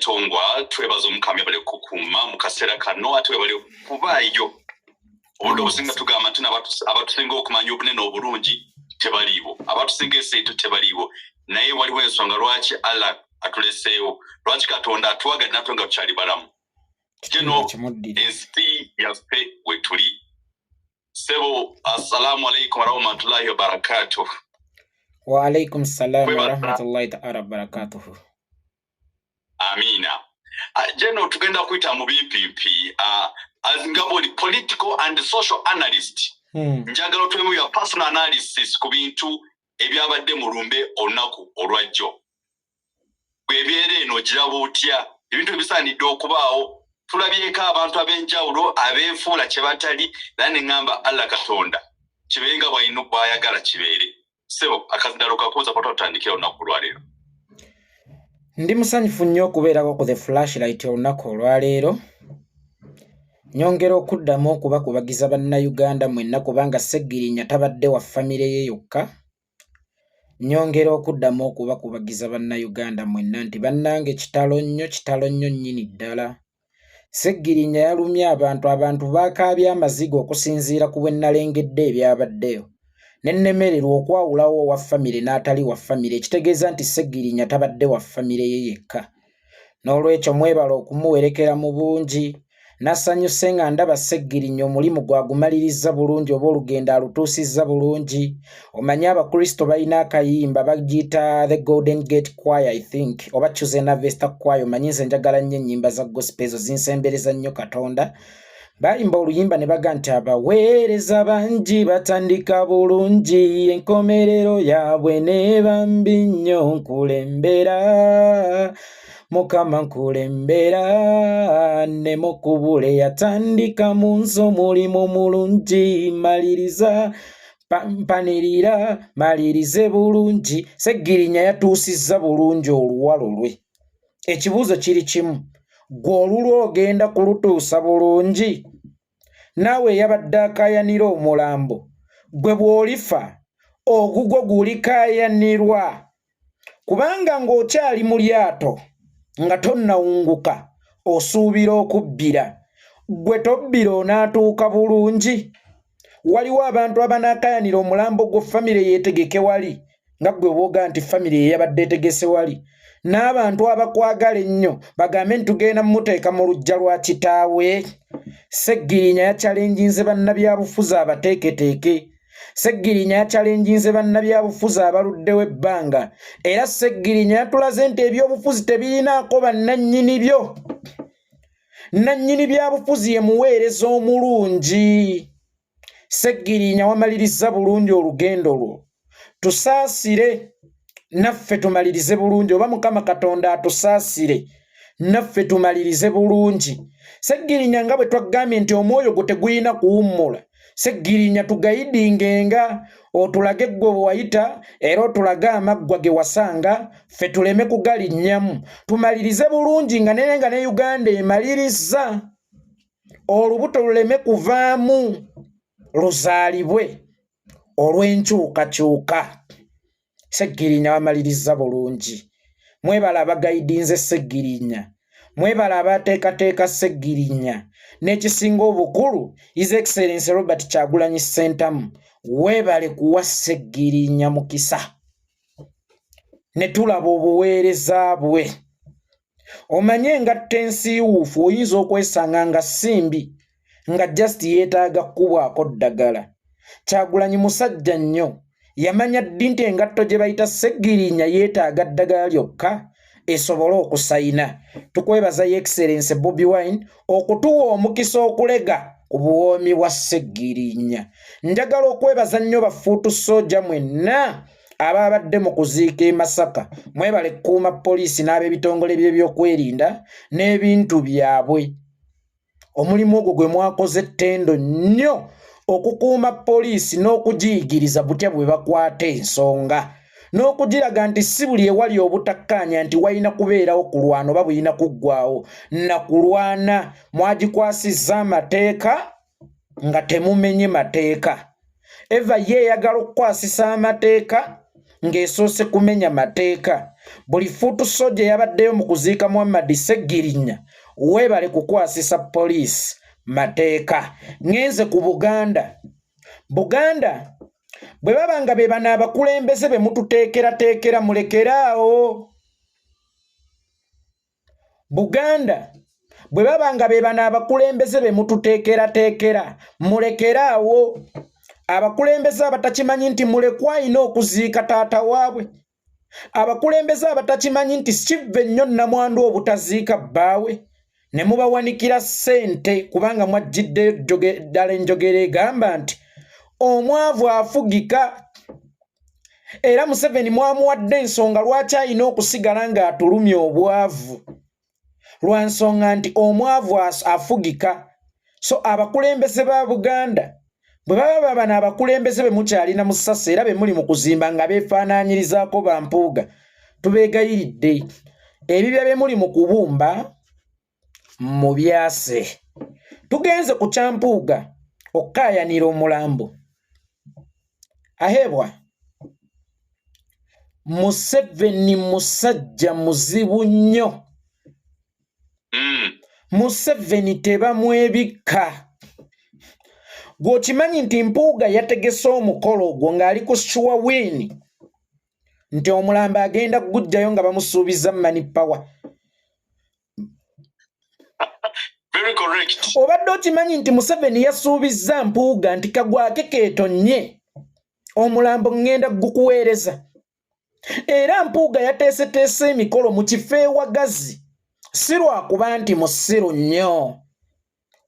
Tongwa twebaza omukami bali kukuma mukasera kano atwe bali kubayo obudo businga tugamba tuna abatusinga okumanya obunene obulungi tebalibo abatusinga eseetu tebalibo naye waliwo ensonga lwaki Allah atuleseewo lwaki Katonda atuwaga natwe nga tukyali balamu kino ensi yaffe wetuli. Sebo assalamu alaikum warahmatullahi wabarakatuh. Wa alaikum salam warahmatullahi ta'ala wabarakatuh. Amina. Jeno tugenda kuita mu BPP as ngaboli political and social analyst. Njagalo twemu ya personal analysis ku bintu ebyabadde mu lumbe olunaku olwajjo. Bwebyere eno girabo otya ebintu ebisaanidde okubaawo tulabyeko abantu ab'enjawulo abeefuula kye batali nane ngamba Allah Katonda kibenga bwayino bwayagala kibeere. Sebo akazindalo kakoza pato tutandikira olunaku lwaleero. Ndi musanyufu nnyo okubeerako ku the flashlight olunaku olwaleero. Nyongera okuddamu okubakubagiza bannayuganda mwenna kubanga Sseggirinya tabadde wa famire ye yokka. Nyongera okuddamu okubakubagiza bannayuganda mwenna nti bannange kitalo nnyo nnyini ddala. Sseggirinya yalumya abantu bakaabya amazigo okusinziira ku bwe nnalengedde ebyabaddeyo. Nennemererwa okwawulawo owa famire n'atali wa famire ekitegeeza nti Sseggirinya tabadde wa famire ye yekka. N'olwekyo mwebala okumuwerekera mu bungi. Nasanyuse nga ndaba Sseggirinya omulimu gwagumaliriza bulungi oba olugendo alutuusizza bulungi. Omanyi Abakristo balina akayimba bagiyita the Golden Gate Choir I think oba Chosen Harvester Choir. Omanyi nze njagala nnyo ennyimba za gospel ezo zinsembereza nnyo Katonda. Bayimba oluyimba ne baga nti abaweereza bangi batandika bulungi enkomerero yaabwe n'eba mbi nnyo nkulembera. Mukama nkulembera ne mukubule yatandika mu nsi omulimu mulungi maliriza mpanirira malirize bulungi. Sseggirinya yatuusizza bulungi oluwalo lwe. Ekibuuzo kiri kimu, gwe olulwo ogenda kulutuusa bulungi? Naawe yabadde akaayanira omulambo, gwe bw'olifa ogugwo gulikaayanirwa? Kubanga ng'okyali mu lyato nga tonnawunguka osuubira okubbira, gwe tobbira onaatuuka bulungi? Waliwo abantu abanaakaayanira omulambo gwo famire yeetegeke wali nga gwe bwoga nti famire ye yabadde etegese wali. N'abantu abakwagala ennyo bagambe nti tugenda mmuteeka mu luggya lwa kitaawe. Sseggirinya yakyalenjinze bannabyabufuzi abateeketeeke. Sseggirinya yakyalenjinze bannabyabufuzi abaluddewo ebbanga. Era Sseggirinya yatulaze nti ebyobufuzi tebirinaako bannannyini byo. Nannyini byabufuzi ye muweereza omulungi. Sseggirinya wamaliriza bulungi olugendo lwo. Tusaasire naffe tumalirize bulungi oba Mukama Katonda atusaasire naffe tumalirize bulungi. Sseggirinya nga bwe twagambye nti omwoyo gwe tegulina kuwummula. Sseggirinya tugayidingenga otulage gwe wayita era otulage amaggwa ge wasanga ffe tuleme kugalinnyamu. Tumalirize bulungi nga ne Uganda emaliriza. Olubuto luleme kuvaamu luzaalibwe olw'enkyukakyuka. Sseggirinya wamaliriza bulungi. Mwebala abagayidinze Sseggirinya. Mwebala abateekateeka Sseggirinya. N'ekisinga obukulu His Excellency Robert Kyagulanyi Ssentamu. Weebale kuwa Sseggirinya mukisa. Ne tulaba obuweereza bwe. Omanye engatta ensiiwuufu oyinza okwesanga nga simbi nga just yeetaaga kkubwako ddagala. Kyagulanyi musajja nnyo. Yamanya ddi nti engatto gye bayita Sseggirinya yeetaaga ddagala lyokka esobole okusayina. Tukwebaza Your Excellency Bobi Wine okutuwa omukisa okulega ku buwoomi bwa Sseggirinya. Njagala okwebaza nnyo bafuutu sooja mwenna ababadde mu kuziika e Masaka. Mwebale kukuuma poliisi n'ab'ebitongole by'ebyokwerinda n'ebintu byabwe. Omulimu ogwo gwe mwakoze ttendo nnyo okukuuma poliisi n'okugiyigiriza butya bwe bakwata ensonga. N'okugiraga nti si buli ewali obutakkaanya nti walina kubeerawo kulwana oba bulina kuggwaawo. Nakulwana mwagikwasizza amateeka nga temumenye mateeka. Eva yeeyagala okukwasisa amateeka ng'esoose kumenya mateeka. buli fuutu soja yabaddeyo mu kuziika Muhammad Sseggirinya weebale kukwasisa poliisi mateeka. Ngenze ku Buganda bwe baba nga be bano abakulembeze be mututeekerateekera mulekeraawo. Buganda bwe baba nga be bano abakulembeze be mututeekerateekera mulekeraawo. Abakulembeze abatakimanyi nti mulekwa alina okuziika taata waabwe. Abakulembeze abatakimanyi nti kiva ennyo nnamwandu obutaziika bbaawe. Ne mubawanikira ssente kubanga mwajjiddeyo ddala enjogera egamba nti omwavu afugika. Era Museveni mwamuwadde ensonga lwaki alina okusigala ng'atulumya obwavu. Lwa nsonga nti omwavu afugika. So abakulembeze ba Buganda bwe baba bano abakulembeze be mukyalina mu ssasa era be muli mu kuzimba nga beefaanaanyirizaako bampuuga, tubeegayiridde ebibya bye muli mu kubumba mu byase. Tugenze ku Kyampuuga okukaayanira omulambo. Ahebwa Museveni musajja muzibu nnyo. Museveni tebamwebikka. Gw'okimanyi nti Mpuuga yategese omukolo ogwo ng'ali ku Shuawini nti omulambo agenda kuguggyayo nga bamusuubiza money power. Very correct. Obadde okimanyi nti Museveni yasuubizza Mpuuga nti kagwake keetonye omulambo ngenda gukuweereza. Era Mpuuga yateeseteese emikolo mu kifo ewagazi, si lwakuba nti musiru nnyo,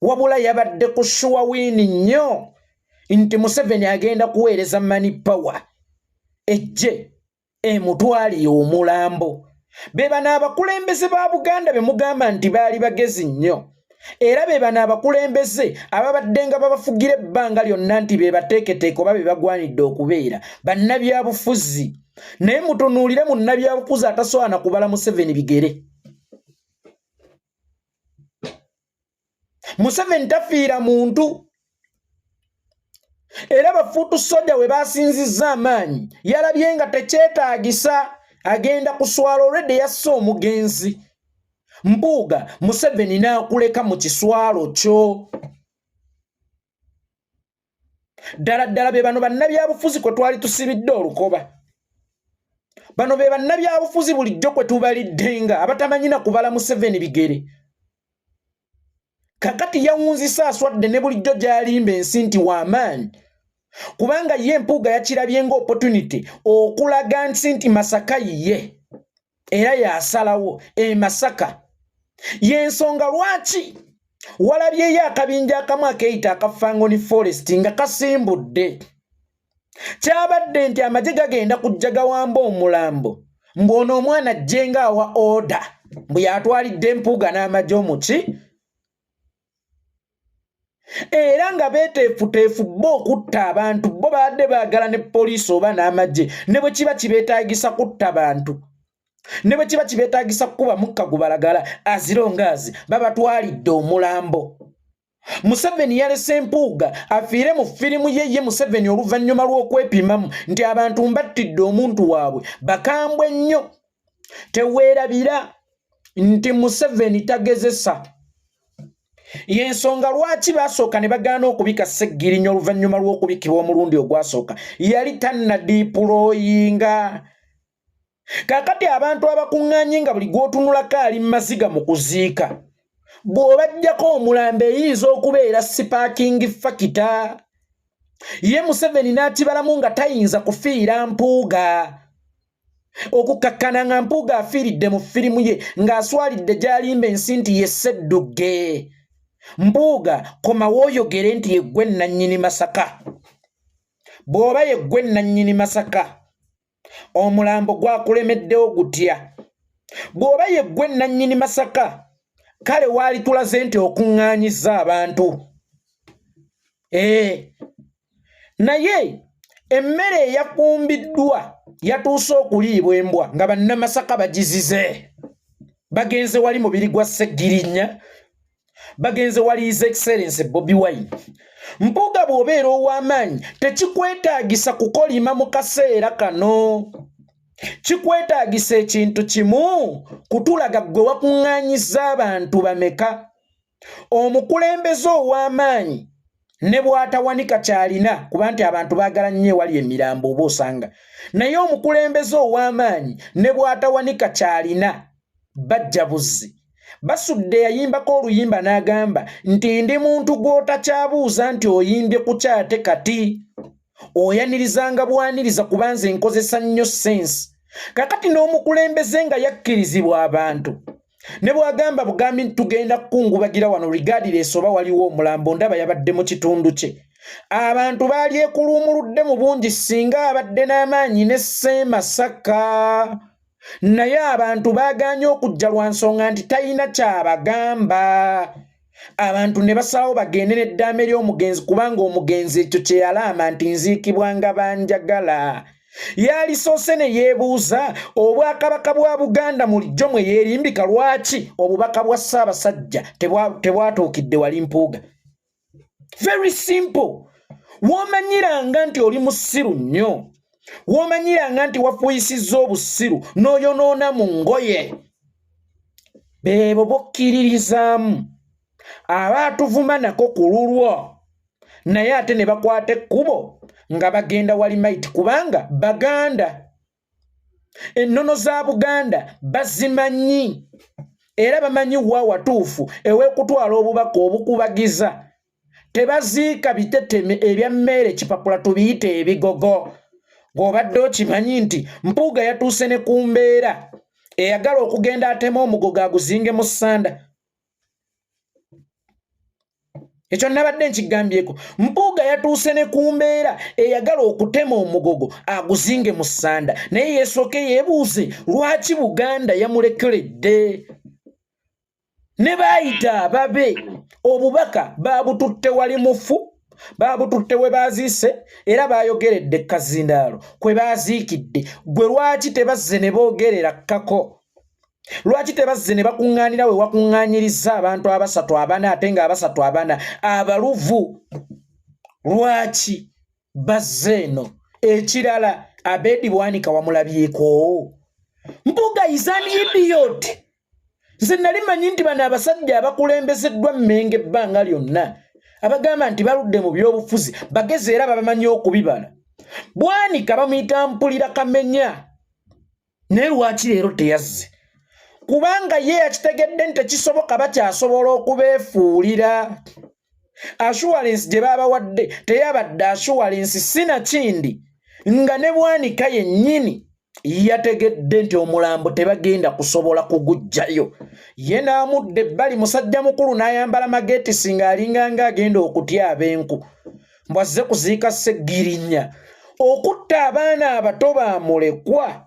wabula yabadde ku Shuawini nnyo nti Museveni agenda kuweereza money power ejje emutwalire omulambo. Be bano abakulembeze ba Buganda be mugamba nti baali bagezi nnyo. Era be bano abakulembeze ababadde nga babafugira ebbanga lyonna nti be bateeketeeke oba be bagwanidde okubeera bannabyabufuzi. Naye mutunuulire munnabyabufuzi atasobola kubala Museveni bigere. Museveni tafiira muntu. Era bafuutu soja we basinzizza amaanyi yalabye nga tekyetaagisa agenda kuswala olwedde yasse omugenzi. Mpuuga Museveni n'akuleka mu kiswalo kyo. Ddala be bano bannabyabufuzi kwe twali tusibidde olukoba. Bano be bannabyabufuzi bulijjo kwe tubaliddenga abatamanyi na kubala Museveni bigere. Kakati yawunzisa aswadde ne bulijjo gy'alimba ensi nti w'amaanyi. Kubanga ye Mpuuga yakirabye nga opportunity okulaga nti Masaka ye. Era yasalawo Masaka. Y'ensonga lwaki walabyeyo akabinja akamu akeeyita akafangoni forest nga kasimbudde. Kyabadde nti amagye gagenda kujja gawamba omulambo ng'ono omwana ajjenga awa order bwe yatwalidde Mpuuga n'amagye omuki. Era nga beeteefuteefu bo okutta abantu, bo baadde baagala ne poliisi oba n'amagye ne bwe kiba kibeetaagisa kutta bantu, ne bwe kiba kibeetaagisa kukuba mukka gubalagala azirongaazi babatwalidde omulambo. Museveni yalese Mpuuga afiire mu firimu ye Museveni oluvannyuma lw'okwepimamu nti abantu mbattidde omuntu waabwe bakambwe nnyo. Teweerabira nti Museveni tagezesa. Y'ensonga lwaki basooka ne bagaana okubika Sseggirinya oluvannyuma lw'okubikibwa omulundi ogwasooka. Yali tannadipulooyinga. Kaakati abantu abakuŋŋaanye nga buli gw'otunulako ali maziga mu kuziika. Bw'obajjako omulambo eyinza okubeera sipaakingi fakita. Ye Museveni n'akibalamu nga tayinza kufiira Mpuuga. Okukkakkana nga Mpuuga afiiridde mu firimu ye ng'aswalidde gy'alimba ensi nti ye Ssedduge. Mpuuga koma wooyogere nti yeggwe nannyini Masaka. Bw'oba yeggwe nannyini Masaka omulambo gwakulemeddewo gutya? Bw'oba yeggwe nannyini Masaka kale waali tulaze nti okuŋŋaanyizza abantu. Naye emmere eyafumbiddwa yatuuse okuliibwa embwa nga bannamasaka bagizize. Bagenze wali mubiri gwa Sseggirinya, bagenze wali His Excellency Bobi Wine. Mpuuga bw'obeera ow'amaanyi tekikwetaagisa kukolima mu kaseera kano. Kikwetaagisa ekintu kimu kutulaga gwe wakuŋŋaanyiza abantu bameka. Omukulembeze ow'amaanyi ne bw'atawanika kyalina kuba nti abantu baagala nnyo ewali emirambo oba osanga. Naye omukulembeze ow'amaanyi ne bw'atawanika kyalina bajja buzzi. Basudde yayimbako oluyimba n'agamba nti ndi muntu gw'otakyabuuza nti oyimbye ku kyate kati. Oyanirizanga bwaniriza kuba nze nkozesa nnyo sensi. Kakati n'omukulembeze nga yakkirizibwa abantu. Ne bw'agamba bugambi tugenda kukungubagira wano regardless oba waliwo omulambo ndaba yabadde mu kitundu kye. Abantu baali ekuluumuludde mu bungi singa abadde n'amaanyi ne Ssemasaka. Naye abantu baaganye okujja lwa nsonga nti talina kyabagamba. Abantu ne basalawo bagende n'eddaame ly'omugenzi kubanga omugenzi ekyo kye yalaama nti nziikibwa nga banjagala. Yalisoose ne yeebuuza obwakabaka bwa Buganda mulijjo mwe yeerimbika lwaki obubaka bwa Ssaabasajja tebwatuukidde wali Mpuuga. Very simple. W'omanyiranga nti oli musiru nnyo. W'omanyiranga nti wafuuyisizza obusiru n'oyonoona mu ngoye. Beebo bokkiririzaamu. Abaatuvuma nako ku lulwo. Naye ate ne bakwata ekkubo nga bagenda wali maiti kubanga Baganda. Ennono za Buganda bazimanyi. Era bamanyi wa watuufu ew'okutwala obubaka obukubagiza. Tebaziika biteteme ebya mmere kipapula tubiyite ebigogo. Ng'obadde okimanyi nti Mpuuga yatuuse ne ku mbeera eyagala okugenda atema omugogo aguzinge mu ssanda. Ekyo nabadde nkigambyeko. Mpuuga yatuuse ne ku mbeera eyagala okutema omugogo aguzinge mu ssanda. Naye yeesooke yeebuuze lwaki Buganda yamulekeredde. Ne baayita ababe obubaka baabututte wali mufu, baabututte we baaziise era baayogeredde Kazindaalo kwe baaziikidde. Gwe lwaki tebazze ne boogerera kkako? Lwaki tebazze ne bakuŋŋaanira we wakuŋŋaanyiriza abantu 3-4 ate nga 3-4 abaluvu? Lwaki bazze eno? Ekirala Abedi Bwanika wamulabyeko? Mpuuga is an idiot. Nze nali manyi nti bano abasajja abakulembezeddwa Mmengo ebbanga lyonna abagamba nti baludde mu byobufuzi bageze era babamanyi okubibala. Bwanika bamuyita mpulira kamenya. Naye lwaki leero teyazze? Kubanga ye yakitegedde nti tekisoboka bakyasobola okubeefuulira. Assurance gye baabawadde teyabadde assurance sinakindi nga ne Bwanika yennyini yategedde nti omulambo tebagenda kusobola kuguggyayo. Ye n'amudde ebbali musajja mukulu n'ayambala mageetisi ng'alinganga agenda okutya ab'enku. Mbwazze kuziika Sseggirinya. Okutta abaana abato baamulekwa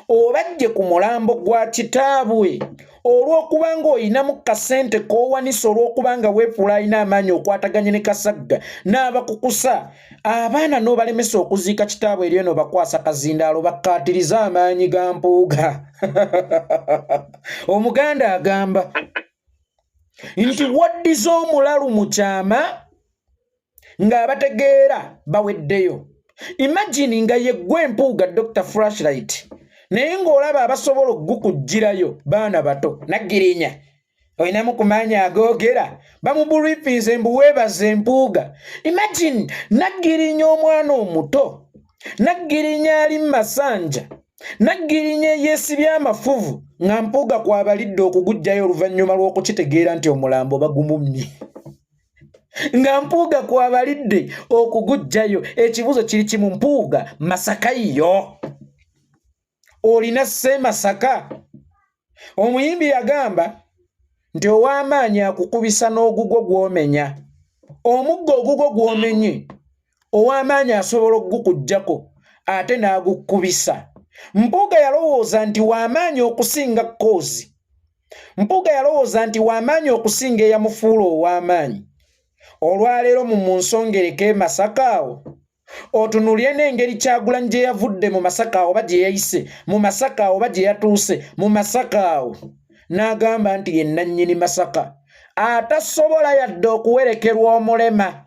obajje ku mulambo gwa kitaabwe olw'okuba ng'oyinamu kasente k'owanisa olw'okuba weefuula alina amaanyi okwataganye ne Kasagga n'abakukusa abaana n'obalemesa okuziika kitaabwe eri eno bakwasa Kazindaalo bakkaatiriza amaanyi ga Mpuuga. Omuganda agamba nti waddiza omulalu mu kyama ng'abategeera baweddeyo. Imagine nga yeggwe Mpuuga Dr. Flashlight naye ng'olaba abasobola okugukujjirayo baana bato. Naggirinya olinamu ku maanyi agoogera bamubulwifinze mbu weebaze Mpuuga. Imagine Naggirinya omwana omuto, Naggirinya ali mu masanja, Naggirinya yeesibye amafuvu nga Mpuuga kwabalidde okuguggyayo oluvannyuma lw'okukitegeera nti omulambo bagumumye. Nga Mpuuga kwabalidde okuguggyayo. Ekibuuzo kiri kimu, Mpuuga Masaka yo? Olina Ssemasaka? Omuyimbi yagamba nti ow'amaanyi akukubisa n'ogugwo gw'omenya. Omuggo ogugwo gw'omenye ow'amaanyi asobola okugukuggyako ate n'agukubisa. Mpuuga yalowooza nti w'amaanyi okusinga Kkoozi. Mpuuga yalowooza nti w'amaanyi okusinga eyamufuula ow'amaanyi. Olwaleero mu nsongereke Masaka awo otunulye n'engeri Kyagulanyi gye yavudde mu Masaka awo oba gye yayise mu Masaka awo oba gye yatuuse mu Masaka awo n'agamba nti ye nannyini Masaka atasobola yadde okuwerekerwa omulema.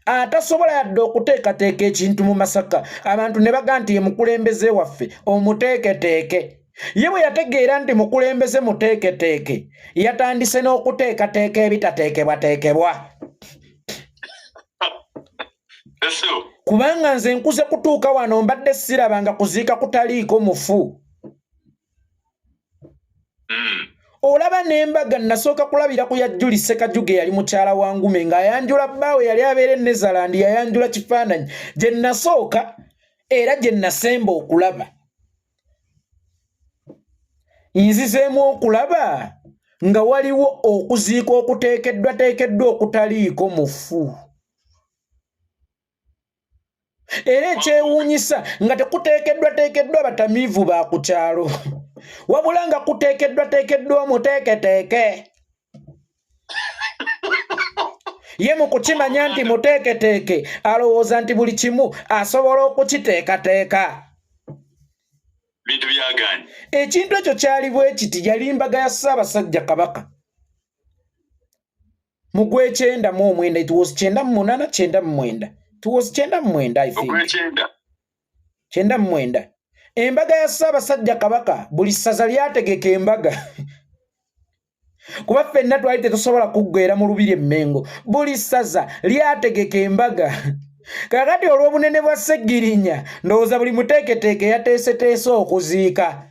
atasobola yadde okuteekateeka ekintu mu Masaka abantu ne baga nti ye mukulembeze waffe omuteeketeeke. Ye bwe yategeera nti mukulembeze muteeketeeke yatandise n'okuteekateeka ebitateekebwateekebwa. Kubanga nze nkuze kutuuka wano mbadde sirabanga kuziika kutaliiko mufu. Olaba n'embaga nasooka kulabira ku ya Julie Ssekajuge yali mukyala wa Ngume ng'ayanjula bbaawe yali abeera e Netherland yayanjula kifaananyi gye nasooka era gye nasemba okulaba. Nzizeemu okulaba nga waliwo okuziika okuteekeddwa okutaliiko mufu. Era ekyewuunyisa nga tekuteekeddwa batamiivu ba ku kyalo wabula nga kuteekeddwa omuteeketeeke. Ye mu kukimanya nti muteeketeeke alowooza nti buli kimu asobola okukiteekateeka. Bintu byaganye. Ekintu ekyo kyali bwe kiti yali mbaga ya Ssaabasajja Kabaka. Mu Gw'ekyenda mu omwenda, it was 98 it was 99 I think. Kyenda mu mwenda. Embaga ya Ssaabasajja Kabaka buli ssaza lyategeka embaga. Kuba ffenna twali tetusobola kuggweera mu lubiri Emmengo. Buli ssaza lyategeka embaga. Kakati olw'obunene bwa Sseggirinya ndowooza buli muteeketeeke yateeseteese okuziika.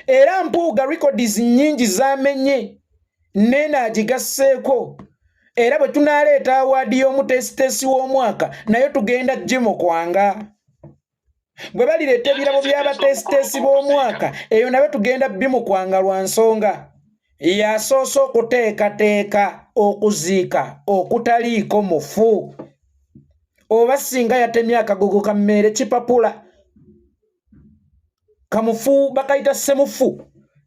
Era Mpuuga records nnyingi zamenye nene agigasseeko. Era bwe tunaaleeta awaadi y'omuteesiteesi w'omwaka nayo tugenda Jimo Kwanga. Bwe balireeta ebirabo by'abateesiteesi b'omwaka eyo nabe tugenda Bimu Kwanga lwa nsonga yasoose okuteekateeka okuziika okutaliiko mufu. Oba singa yatemye akagogo ka mmere kipapula kamufu bakayita ssemufu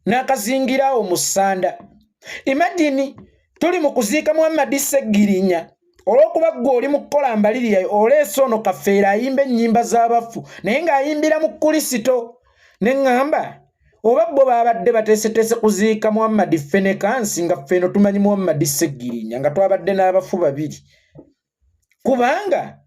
n'akazingirawo mu ssanda. Imagine tuli mu kuziika Muhammad Sseggirinya olw'okuba ggwe oli mu kukola mbalirira oleese ono Kafeera ayimba ennyimba z'abafu naye ng'ayimbira mu Kulisito. Ne ŋŋamba oba bo baabadde bateeseteese kuziika Muhammad Fenekansi nga ffeno tumanyi Muhammad Sseggirinya nga twabadde n'abafu babiri. Kubanga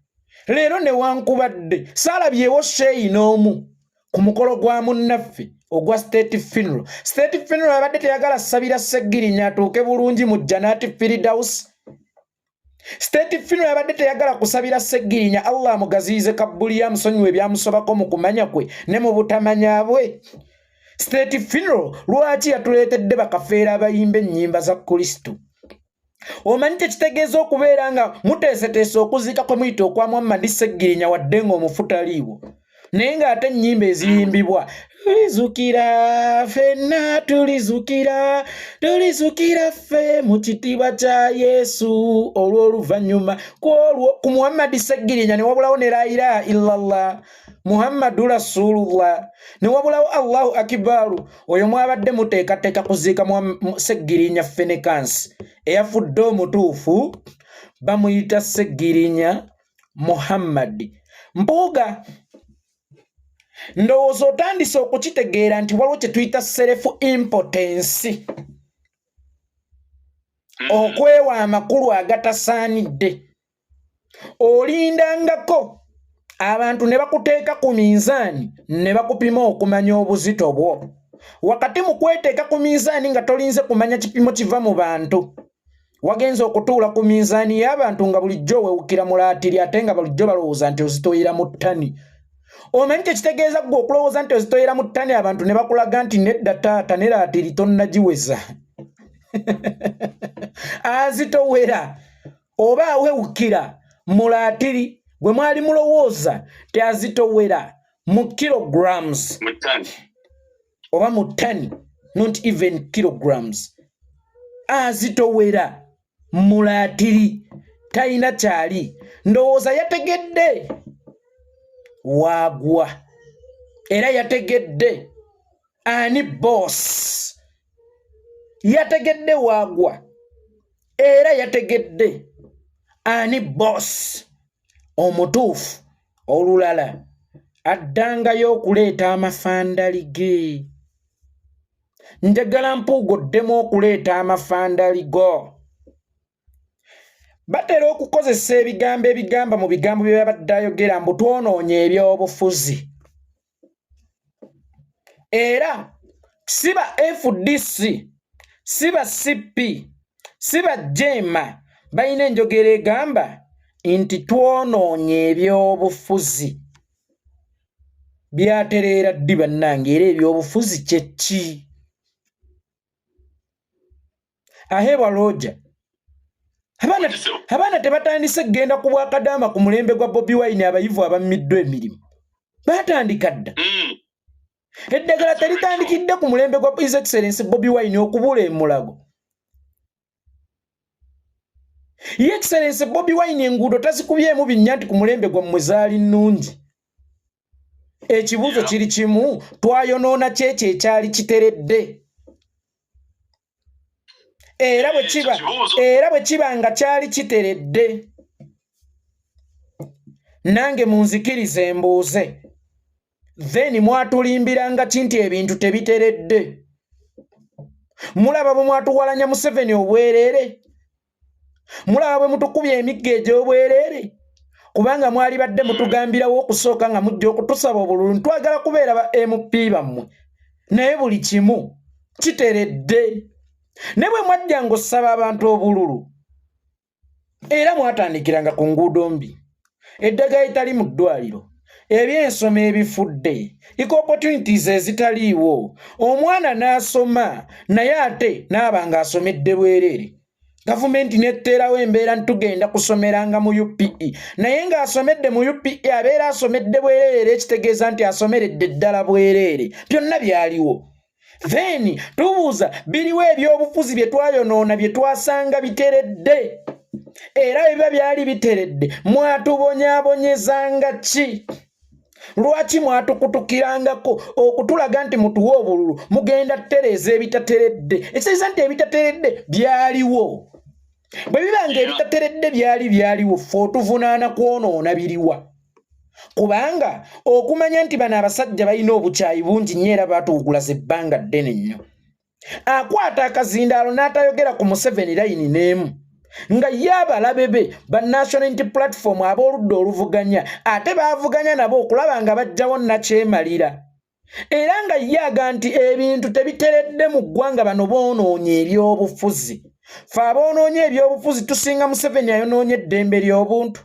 leero newankubadde saalabyewo sheeyi n'omu ku mukolo gwa munnaffe ogwa State Funeral. State Funeral abadde teyagala ssabira Sseggirinya atuuke bulungi mu Janaati Firdaus. State Funeral abadde teyagala kusabira Sseggirinya Allah amugaziyize Kabbuli amusonyiwe ebyamusobako mu kumanya kwe ne mu butamanya bwe. State Funeral lwaki yatuleetedde bakafeera abayimba ennyimba za Kristo? Omanyi tekitegeeza okubeera nga muteeseteese okuziika kwe muyita okwa Muhammad Sseggirinya wadde ng'omufu taliiwo naye ng'ate ennyimba eziyimbibwa tulizukira ffenna tulizukira ffe mu kitiibwa kya Yesu olw'oluvannyuma ku Muhammad Sseggirinya ne wabulawo ne la ilaha illallah Muhammadu Rasulullah ne wabulawo Allahu Akibaru. Oyo mwabadde muteekateeka kuziika Sseggirinya Fenekansi eyafudde omutuufu bamuyita Sseggirinya Muhammad. Mpuuga ndowooza otandise okukitegeera nti waliwo kye tuyita self impotence, okwewa amakulu agatasaanidde. Olindangako abantu ne bakuteeka ku minzaani ne bakupima okumanya obuzito bwo. Wakati mu kweteeka ku minzaani nga tolinze kumanya kipimo kiva mu bantu, wagenza okutuula ku minzaani y'abantu nga bulijjo wewukira mulaatiri ate nga bulijjo balowooza nti ozitoyera mu ttani. Omanyi tekitegeeza ggwe okulowooza nti ozitoyera mu ttani abantu ne bakulaga nti nedda taata ne laatiri tonnagiweza. Azitowera oba awewukira mulaatiri gwe mwali mulowooza ti azitowera mu kilograms oba mu ttani, not even kilograms. Azitowera mulaatiri talina kyali. Ndowooza yategedde waagwa era yategedde ani boss, yategedde waagwa era yategedde ani boss omutuufu. Olulala addangayo okuleeta amafandali ge. Njagala Mpuuga oddemu okuleeta amafandali go. batera okukozesa ebigambo ebigamba mu bigambo bye babadde ayogera mbu twonoonye ebyobufuzi era siba FDC siba CP siba Jema balina enjogera egamba nti twonoonye ebyobufuzi byatereera ddi bannange era ebyobufuzi kye ki ahebwa loja abaana tebatandise kgenda ku bwakadama ku mulembe gwa Bobi Wine abayivu abammiddwa emirimu batandika dda eddagala teritandikidde ku mulembe gwa His Excellency Bobi Wine okubula emulago His Excellency Bobi Wine enguudo tazikubyemu binnya nti ku mulembe gwa mmwe zaali nnungi ekibuuzo kiri kimu twayonoona kyekyo ekyali kiteredde era bwe kiba nga kyali kiteredde nange munzikirize embuuze then mwatulimbiranga kinti ebintu tebiteredde mulaba bwe mwatuwalanya Museveni obwereere mulaba bwe mutukubya emigga egy'obwereere kubanga mwali badde mutugambirawo okusooka nga mujja okutusaba obululu twagala kubeera ba MP bammwe naye buli kimu kiteredde ne bwe mwajja ng'osaba abantu obululu era mwatandikiranga ku nguudo mbi eddagala etali mu ddwaliro ebyensoma ebifudde opportunities ezitaliiwo omwana n'asoma naye ate n'aba ng'asomedde bwereere gavumenti netteerawo embeera ntugenda kusomeranga mu UPE naye ng'asomedde mu UPE abeera asomedde bwereere ekitegeeza nti asomeredde ddala bwereere byonna byaliwo then tubuuza biriwo ebyobufuzi bye twayonoona bye twasanga biteredde era ebiba byali biteredde mwatubonyaabonyezanga ki lwaki mwatukutukirangako okutulaga nti mutuwe obululu mugenda ttereeza ebitateredde ekitegeeza nti ebitateredde byaliwo bwe bibanga ebitateredde byaliwo ffe otuvunaana kwonoona biriwa kubanga okumanya nti bano abasajja balina obukyayi bungi nnyo era baatuwugulaza ebbanga ddene nnyo akwata akazindaalo n'atayogera ku Museveni layini n'emu nga ye abalabe be ba National Unity Platform ab'oludda oluvuganya ate baavuganya nabo okulaba nga bajjawo nakyemalira era nga ye aga nti ebintu tebiteredde mu ggwanga bano boonoonye ebyobufuzi ffe aboonoonye ebyobufuzi tusinga Museveni ayonoonye eddembe ly'obuntu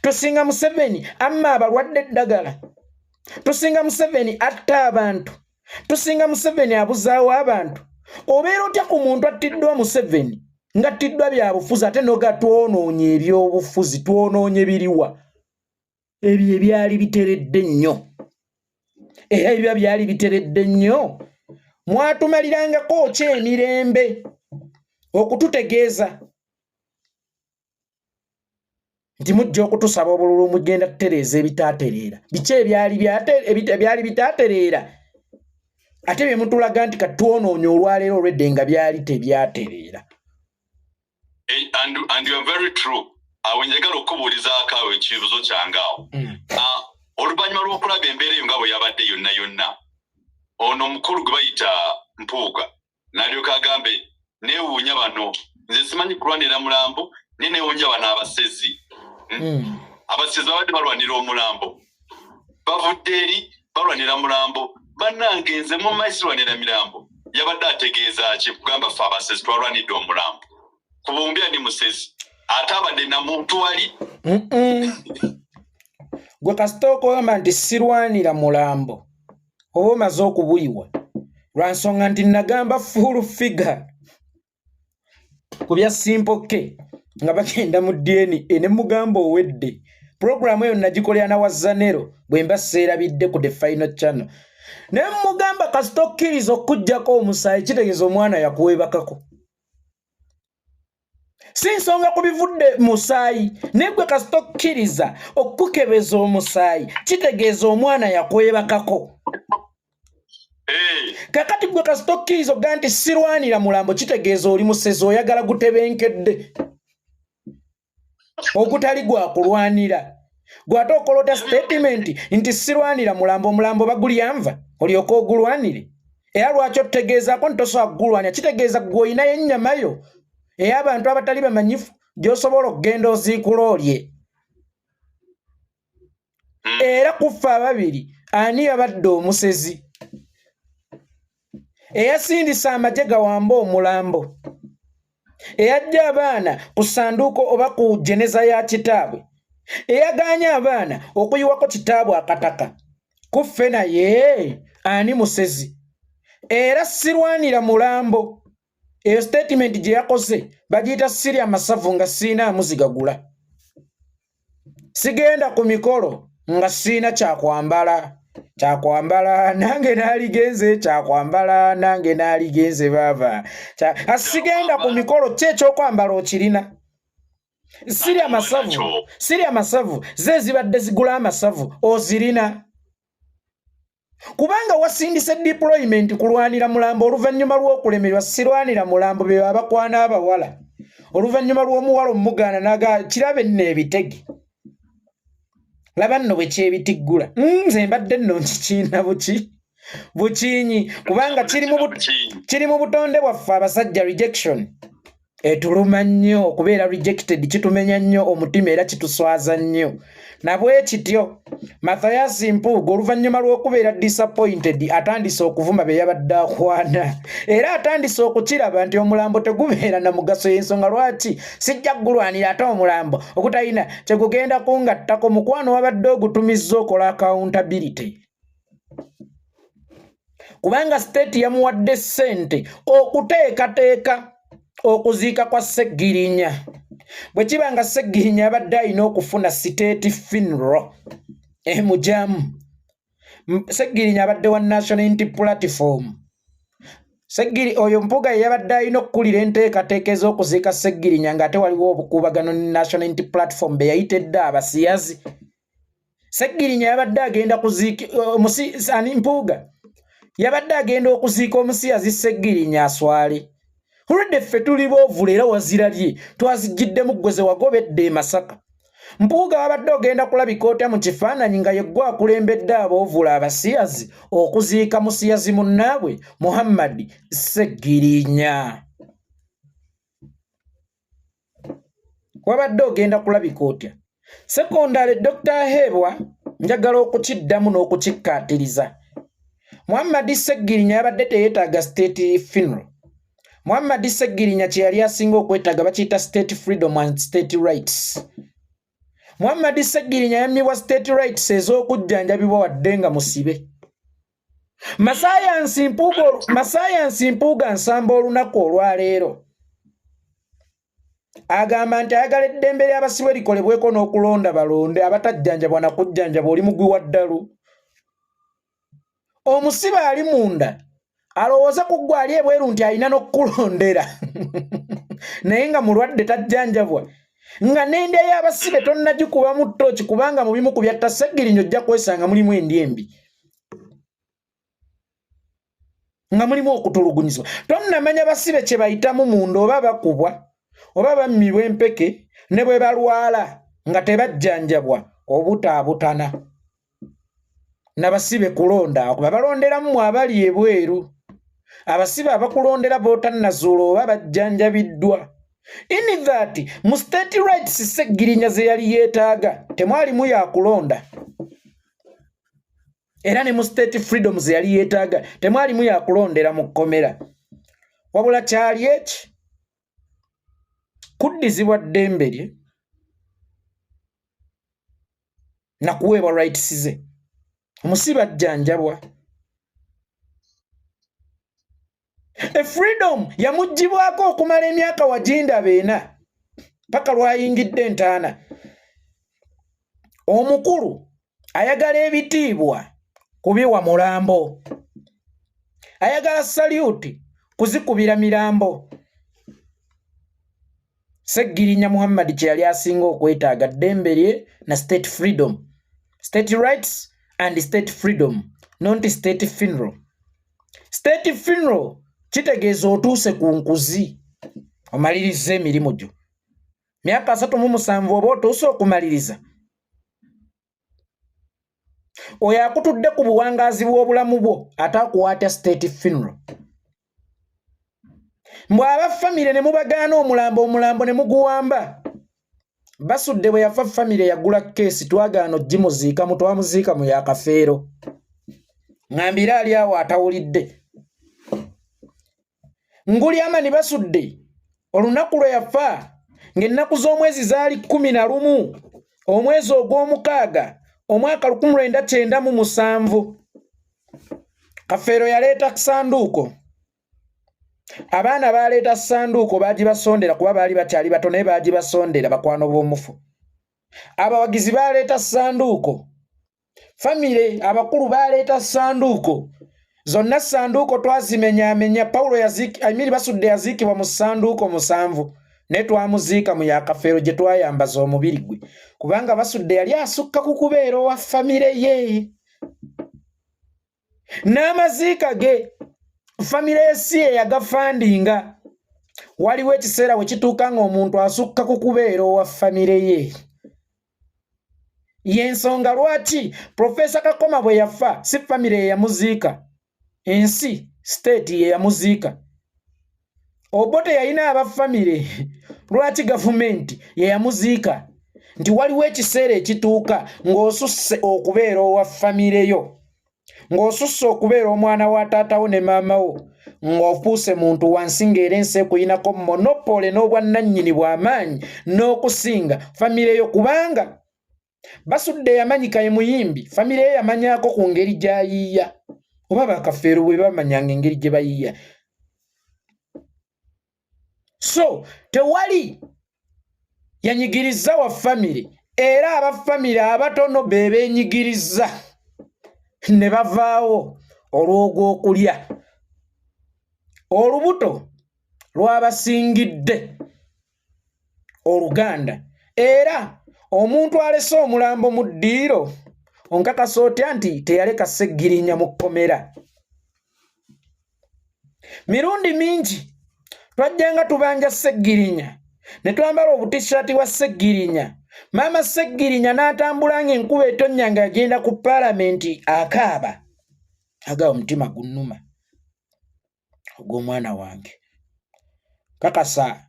tusinga Museveni amma abalwadde eddagala tusinga Museveni atta abantu tusinga Museveni abuzaawo abantu obeera otya ku muntu attiddwa Museveni ng'attiddwa byabufuzi ate noga twonoonye ebyobufuzi twonoonye biriwa ebyo ebyali biteredde nnyo era ebyo byali biteredde nnyo mwatumalirangako ki emirembe okututegeeza nti mujja okutusaba obululu mugenda tutereeza ebitaatereera biki ebyali bitaatereera ate bye mutulaga nti katwonoonye olwaleero olwedde nga byali tebyatereera and you are very true njagala okubuulizaako awo ekibuzo kyange awo oluvannyuma lw'okulaba embeera eyo nga bwe yabadde yonna yonna ono omukulu gwe bayita Mpuuga n'alyoka agambe neewuunya bano nze simanyi kulwanira mulambo naye neewuunya bano abasezi abasezi babadde balwanira omulambo bavudde eri balwanira mulambo bannange nze mu maaso lwanira mirambo yabadde ategeeza ki kugamba ffe abasezi twalwanidde omulambo ku bumbi ani musezi ate abadde na muntu wali gwe kasita okugamba nti sirwanira mulambo oba omaze okubuyiwa lwa nsonga nti nagamba full figure ku bya simpoke nga bagenda mu DNA ne mugamba owedde programu eyo nagikolera na Wazanero bwe mba seerabidde ku The Final Channel ne mugamba kasita okkiriza okujjako omusaayi kitegeeza omwana yakuwebakako si nsonga ku bivudde musaayi naye gwe kasita okkiriza okukebeza omusaayi kitegeeza omwana yakwebakako kakati gwe kasita okkiriza oga nti sirwanira mulambo kitegeeza oli musezi oyagala gutebenkedde ogutali gwakulwanira gwate okolota statement nti sirwanira mulambo omulambo bagulyanva olyoka ogulwanire era lwaki otutegeezaako ntosobola kugulwanya kitegeeza gwe olinayo ennyamayo ey'abantu abatali bamanyifu gy'osobola okugenda oziikula olye. Era kuffa ababiri ani yabadde omusezi eyasindisa amagye gawamba omulambo, eyajja abaana ku ssanduuko oba ku jeneza ya kitaabwe, eyagaanya abaana okuyiwako kitaabwe akataka. Kuffe naye ani musezi? Era sirwanira mulambo. Eyo statement gye yakoze bagiyita Sirya Masavu nga siina amuzigagula. Sigenda ku mikolo nga siina kyakwambala. Kyakwambala nange naaligenze, kyakwambala nange naaligenze baaba. Asigenda ku mikolo kyekyokwambala okirina. Sirya Masavu ze zibadde zigula amasavu ozirina. Kubanga wasindise deployment kulwanira mulambo oluvannyuma lw'okulemerwa. Sirwanira mulambo be abakwana abawala. Oluvannyuma lw'omuwala omugaana naga kirabe nno ebitege. Laba nno bwe kyebitiggula. Nze mbadde nno nkikiina bukinyi kubanga kiri mu butonde bwaffe abasajja rejection. Etuluma nnyo okubeera rejected, kitumenya nnyo omutima era kituswaza nnyo. Nabwe kityo Mathias Mpuuga oluvannyuma lw'okubeera disappointed atandise okuvuma be yabadde akwana, era atandise okukiraba nti omulambo tegubeera na mugaso y'ensonga lwaki sijja gulwanira ate omulambo okutalina kyegugenda kungattako. Mukwano wabadde ogutumizza okola accountability kubanga state yamuwadde ssente okuteekateeka okuziika kwa Sseggirinya. Bwe kiba nga Sseggirinya abadde alina okufuna state funeral emujamu. Sseggirinya abadde wa National Unity Platform. Oyo Mpuuga ye yabadde alina okukulira enteekateeka ez'okuziika Sseggirinya ng'ate waliwo obukuubagano ne National Unity Platform be yayitedde abasiyazi. Sseggirinya yabadde agenda kuziika Mpuuga yabadde agenda okuziika omusiyazi Sseggirinya aswale. Olwedde ffe tuli boovula era wazira lye twazigiddemu ggwe ze wagobedde e Masaka. Mpuuga wabadde ogenda kulabika otya mu kifaananyi nga yeggwe akulembedde aboovula abasiyazi okuziika musiyazi munnaabwe Muhammad Sseggirinya. Wabadde ogenda kulabika otya? Sekondale Dr. Hebwa njagala okukiddamu n'okukikkaatiriza. Muhammad Sseggirinya yabadde teyeetaaga state funeral. Muhammad Sseggirinya kye yali asinga okwetaaga bakiyita state freedom and state rights. Muhammad Sseggirinya yammibwa state rights ez'okujjanjabibwa wadde nga musibe. Masayansi Mpuuga nsamba olunaku olwaleero agamba nti ayagala eddembe ly'abasibe likolebweko n'okulonda balonde, abatajjanjabwa na kujjanjabwa oli mugwi wa ddalu. Omusibe ali munda alowooza ku ggwe ali ebweru nti alina n'okkulondera naye nga mulwadde tajjanjabwa, nga n'endya y'abasibe tonnagikuba mu ttooki kubanga mu bimu ku byatta Sseggirinya ojja kwesanga mulimu endya embi, nga mulimu okutulugunyizibwa. Tonnamanya basibe kye bayitamu munda, oba bakubwa oba bammibwa empeke ne bwe balwala nga tebajjanjabwa obutaabutana. N'abasibe kulonda ako babalonderamu abali ebweru. Abasibe abakulondera bootannazuula oba bajjanjabiddwa. In that mu state rights Sseggirinya ze yali yeetaaga temwalimu yakulonda, era ne mu state freedom ze yali yeetaaga temwalimu yakulondera mu kkomera. Wabula kyali eki kuddizibwa ddembe lye na kuweebwa rights ze. Omusibe ajjanjabwa. Freedom yamugibwako okumala emyaka wagindaba 4 paka lwayingidde 5. Omukulu ayagala ebitiibwa kubiwa mulambo, ayagala salute kuzikubira mirambo. Sseggirinya Muhammad kye yali asinga okwetaaga ddembe lye na state freedom, state rights and state freedom, not state funeral. State funeral kitegeeza otuuse ku nkuzi omaliriza emirimu gyo. Myaka 37 oba otuuse okumaliriza. Oyo akutudde ku buwangaazi bw'obulamu bwo ate akuwaatya state funeral. Mbwaba famire ne mubagaana omulambo ne muguwamba. Basudde bwe yafa famire yagula kesi twagaano gimuziika mutwamuziika mu yakafeero. Ngambira ali awo atawulidde. Nguli amani Basudde olunaku lwe yafa ng'ennaku z'omwezi zaali 11 omwezi ogw'omukaaga omwaka 1997 Kafeero yaleeta sanduuko. Abaana baleeta sanduuko bagibasondera kuba baali bakyali bato naye bagibasondera bakwano b'omufu. Abawagizi baleeta sanduuko. Famire abakulu baleeta sanduuko. Zonna sanduuko twazimenyaamenya. Paulo Emili Basudde yaziikibwa mu sanduuko 7 ne twamuziika mu yakafeero gye twayambaza omubiri gwe kubanga Basudde yali asukka ku kubeera owa famire ye. N'amaziika ge famire yesi yagafandinga. Waliwo ekiseera we kituuka ng'omuntu asukka ku kubeera owa famire ye. Y'ensonga lwaki Profesa Kakoma bwe yafa si famire ye yamuziika, ensi state ye yamuziika. Obote yalina abafamire lwaki gavumenti ye yamuziika? Nti waliwo ekiseera ekituuka ng'osusse okubeera owa famire yo, ng'osusse okubeera omwana wa taatawo ne maama wo, ng'ofuuse muntu wansi ng'era ensi ekuyinako monopole n'obwannannyini bw'amaanyi n'okusinga famire yo kubanga Basudde yamanyika ye muyimbi, famire ye yamanyako ku ngeri gy'ayiiya oba bakafeero bwe bamanyanga engeri gye bayiiya. So tewali yanyigiriza wa famire era abafamire abatono be beenyigiriza ne bavaawo olw'ogw'okulya. Olubuto lwabasingidde Oluganda era omuntu alese omulambo mu ddiiro onkakasa otya nti teyaleka Sseggirinya mu kkomera. Mirundi mingi twajjanga tubanja Sseggirinya ne twambala obutishaati wa Sseggirinya. Maama Sseggirinya n'atambula ng'enkuba etonnya nga yagenda ku paalamenti akaaba. Aga omutima gunnuma ogw'omwana wange. Kakasa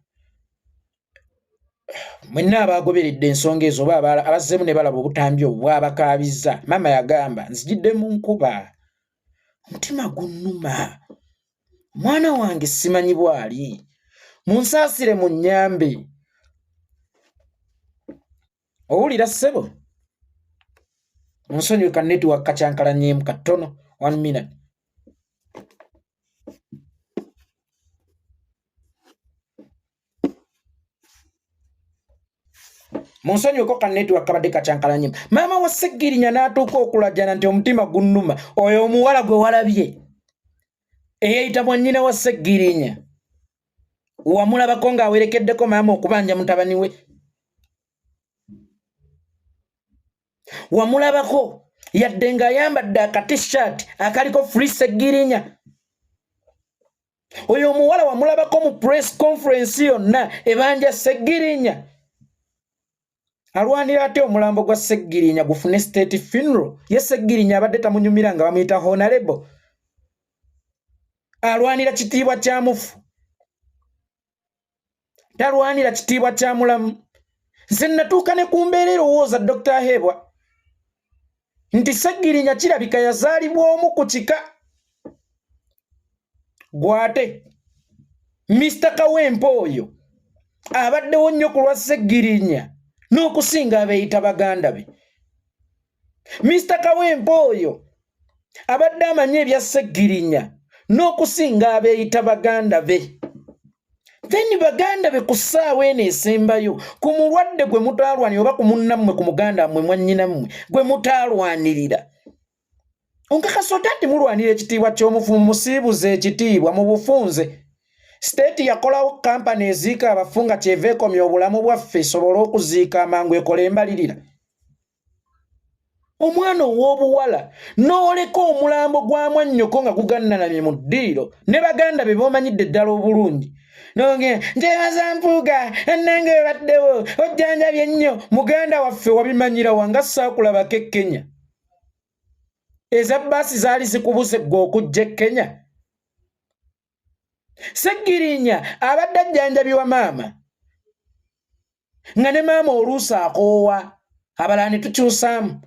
mwenna abagoberedde ensonga ezo oba abazzeemu ne balaba obutambi obwo bwabakaabizza. Maama yagamba nzijidde mu nkuba omutima gunnuma. Mwana wange simanyi bwali munsaasire mu nnyambe. Owulira ssebo? Munsonyiwe ka network kacyankalanyeemu katono 1 minute. Munsonyiweko ka network kabadde kacyankalanyeemu. Maama wa Sseggirinya n'atuuka okulajana nti omutima gunnuma. Oyo omuwala gwe walabye eyayita mwannyina wa Sseggirinya wamulabako ng'awerekeddeko maama okubanja mutabani we? Wamulabako yadde ng'ayambadde akatishaati akaliko Free Sseggirinya? Oyo omuwala wamulabako mu press conference yonna ebanja Sseggirinya? Alwanira ate omulambo gwa Sseggirinya gufune state funeral? Ye Sseggirinya abadde tamunyumira nga bamuyita honorable? Alwanira kitiibwa kya mufu? Talwanira kitiibwa kya mulamu? Nze natuuka ne ku mbeera erowooza Dr. Hebwa nti Sseggirinya kirabika yazaalibwa omu ku kika. Gwate Mr. Kawempe oyo abaddewo nnyo ku lwa Sseggirinya n'okusinga abeeyita baganda be. Mr. Kawempe oyo abadde amanya ebya Sseggirinya n'okusinga abeeyita baganda be. Then baganda be ku ssaawa eno esembayo ku mulwadde gwe mutaalwanira oba ku munnammwe ku muganda mmwe mwannyinammwe gwe mutaalwanirira. Onkakasa otya nti mulwanira ekitiibwa ky'omufu musiibuze ekitiibwa mu bufunze. State yakolawo kampani eziika abafunga kyeva ekomya obulamu bwaffe esobole okuziika amangu ekola embalirira. Omwana ow'obuwala n'oleka omulambo gwa mwannyoko nga gugannanamye mu ddiiro ne baganda be b'omanyidde ddala obulungi. Nonge njebaza mpuuga ennange webaddewo ojjanjabye nnyo muganda waffe wabimanyira wanga saakulabako e Kenya. Eza bbaasi zaali zikubuze gwe okujja e Kenya? Sseggirinya abadde ajjanjabi wa maama nga ne maama oluusi akoowa abalala ne tukyusaamu.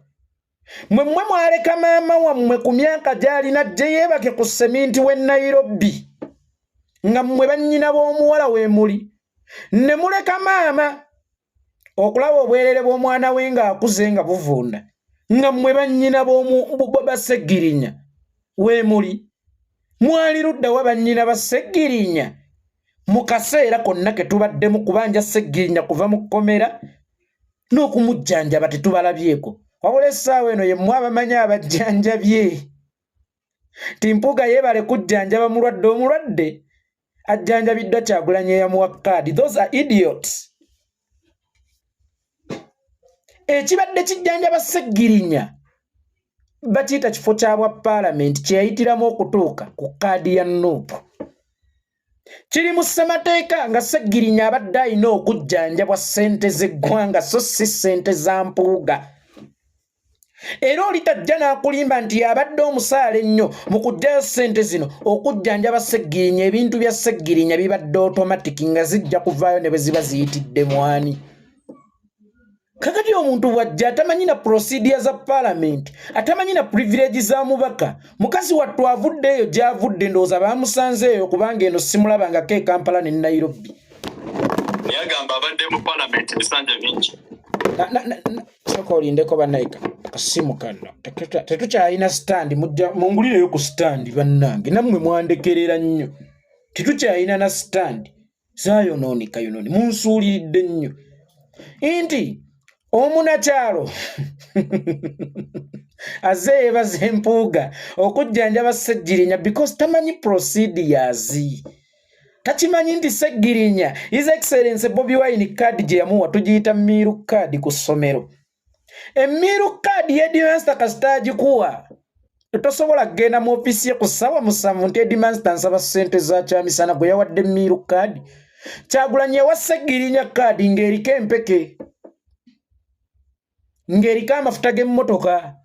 Mmwe mwaleka maama wammwe ku myaka gy'alina ajje yeebake ku seminti w'e Nairobi nga mmwe bannyina b'omuwala we muli, ne muleka maama okulaba obwerere bw'omwana we ng'akuze nga buvunda, nga mmwe bannyina ba Sseggirinya we muli. Mwali ludda wa bannyina ba Sseggirinya mu kaseera konna ke tubaddemu kubanja Sseggirinya kuva mu kkomera n'okumujjanjaba tetubalabyeko. Wabula essaawa eno ye mmwe abamanyi abajjanjabye. Timpuuga yeebale kujjanjaba mulwadde, omulwadde ajjanjabiddwa Kyagulanyi eyamuwa kaadi. Those are idiots. Ekibadde kijjanjaba Sseggirinya bakiyita kifo kya bwa paalamenti kye yayitiramu okutuuka ku kaadi ya Nuupu. Kiri mu ssemateeka nga Sseggirinya abadde alina okujjanjabwa ssente z'eggwanga so si ssente za Mpuuga. Era oli tajja n'akulimba nti abadde omusaala ennyo mu kuggyayo ssente zino okujjanjaba Sseggirinya. Ebintu bya Sseggirinya bibadde automatic nga zijja kuvaayo ne bwe ziba ziyitidde mwani. Kakati omuntu bw'ajja atamanyi na procedure za parliament, atamanyi na privilege za mubaka. Mukazi wattu avuddeeyo gy'avudde ndowooza baamusanzeeyo kubanga eno simulabangako e Kampala ne Nairobi. Naye agamba abadde mu parliament ebisanja bingi. Sooka olindeko bannayika kasimu kano tetukyalina stand, mungulireyo ku stand bannange, nammwe mwandekerera nnyo. Tetukyalina na stand, zaayonoonika munsuuliridde nnyo nti omunakyalo azze yeebaza Empuuga okujjanjaba Sseggirinya because tamanyi procedures. Takimanyi nti Sseggirinya His Excellency Bobi Wine card gye yamuwa tugiyita Miru card ku ssomero. Emiru card y'Headmaster kasita agikuwa tosobola kgenda mu ofisi ye ku ssaawa musanvu nti Headmaster nsaba ssente za kyamisana gwe yawadde Miru card. Kyagulanyi yawa Sseggirinya card ng'eriko empeke, ng'eriko amafuta g'emmotoka,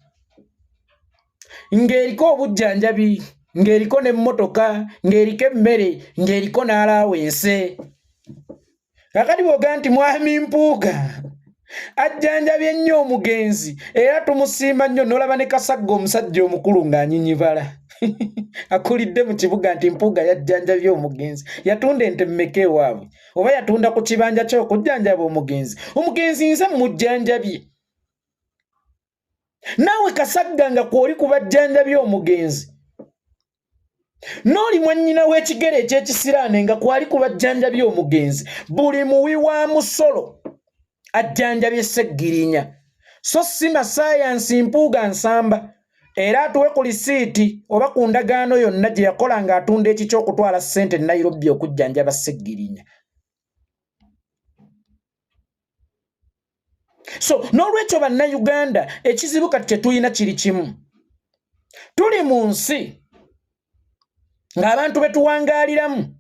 ng'eriko obujjanjabi, ng'eriko n'emmotoka, ng'eriko emmere, ng'eriko n'alaawense. Kakati bw'ogaa nti mwami Mpuuga ajjanjabye nnyo omugenzi era tumusiima nnyo, n'olaba ne Kasagga omusajja omukulu ng'anyinyibala akulidde mu kibuga nti Mpuuga yajjanjabye omugenzi. Yatunda ente mmeka ewaabwe oba yatunda ku kibanja ky'okujjanjaba omugenzi? Omugenzi nze mujjanjabye. Naawe Kasagga nga kw'oli kubajjanjabye omugenzi, n'oli mwannyina w'ekigere eky'ekisiraane nga kwali kubajjanjabye omugenzi, buli muwi wa musolo ajjanjabye Sseggirinya. So si masayansi Mpuuga nsamba, era atuwe ku lisiiti oba ku ndagaano yonna gye yakola ng'atunda eki ky'okutwala ssente Nairobi okujjanjaba Sseggirinya. So n'olwekyo bannayuganda ekizibu kati kye tulina kiri kimu. Tuli mu nsi ng'abantu be tuwangaaliramu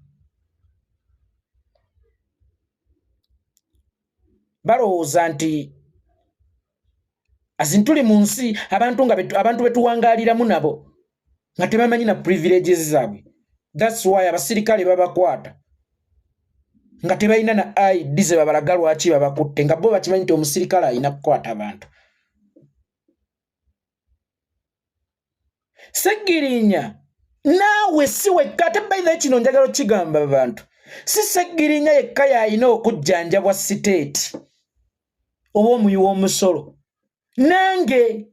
balowooza nti tuli mu nsi abantu be tuwangaaliramu nabo nga tebamanyi na privileges zaabwe. That's why abasirikale babakwata nga tebalina na ID ze babalaga lwaki babakutte, nga bo bakimanyi nti omusirikale alina kukwata abantu. Sseggirinya naawe si wekka, ate bayina kino njagala kigamba abantu, si Sseggirinya yekka yalina okujjanjabwa siteeti oba omuyi w'omusolo. Nange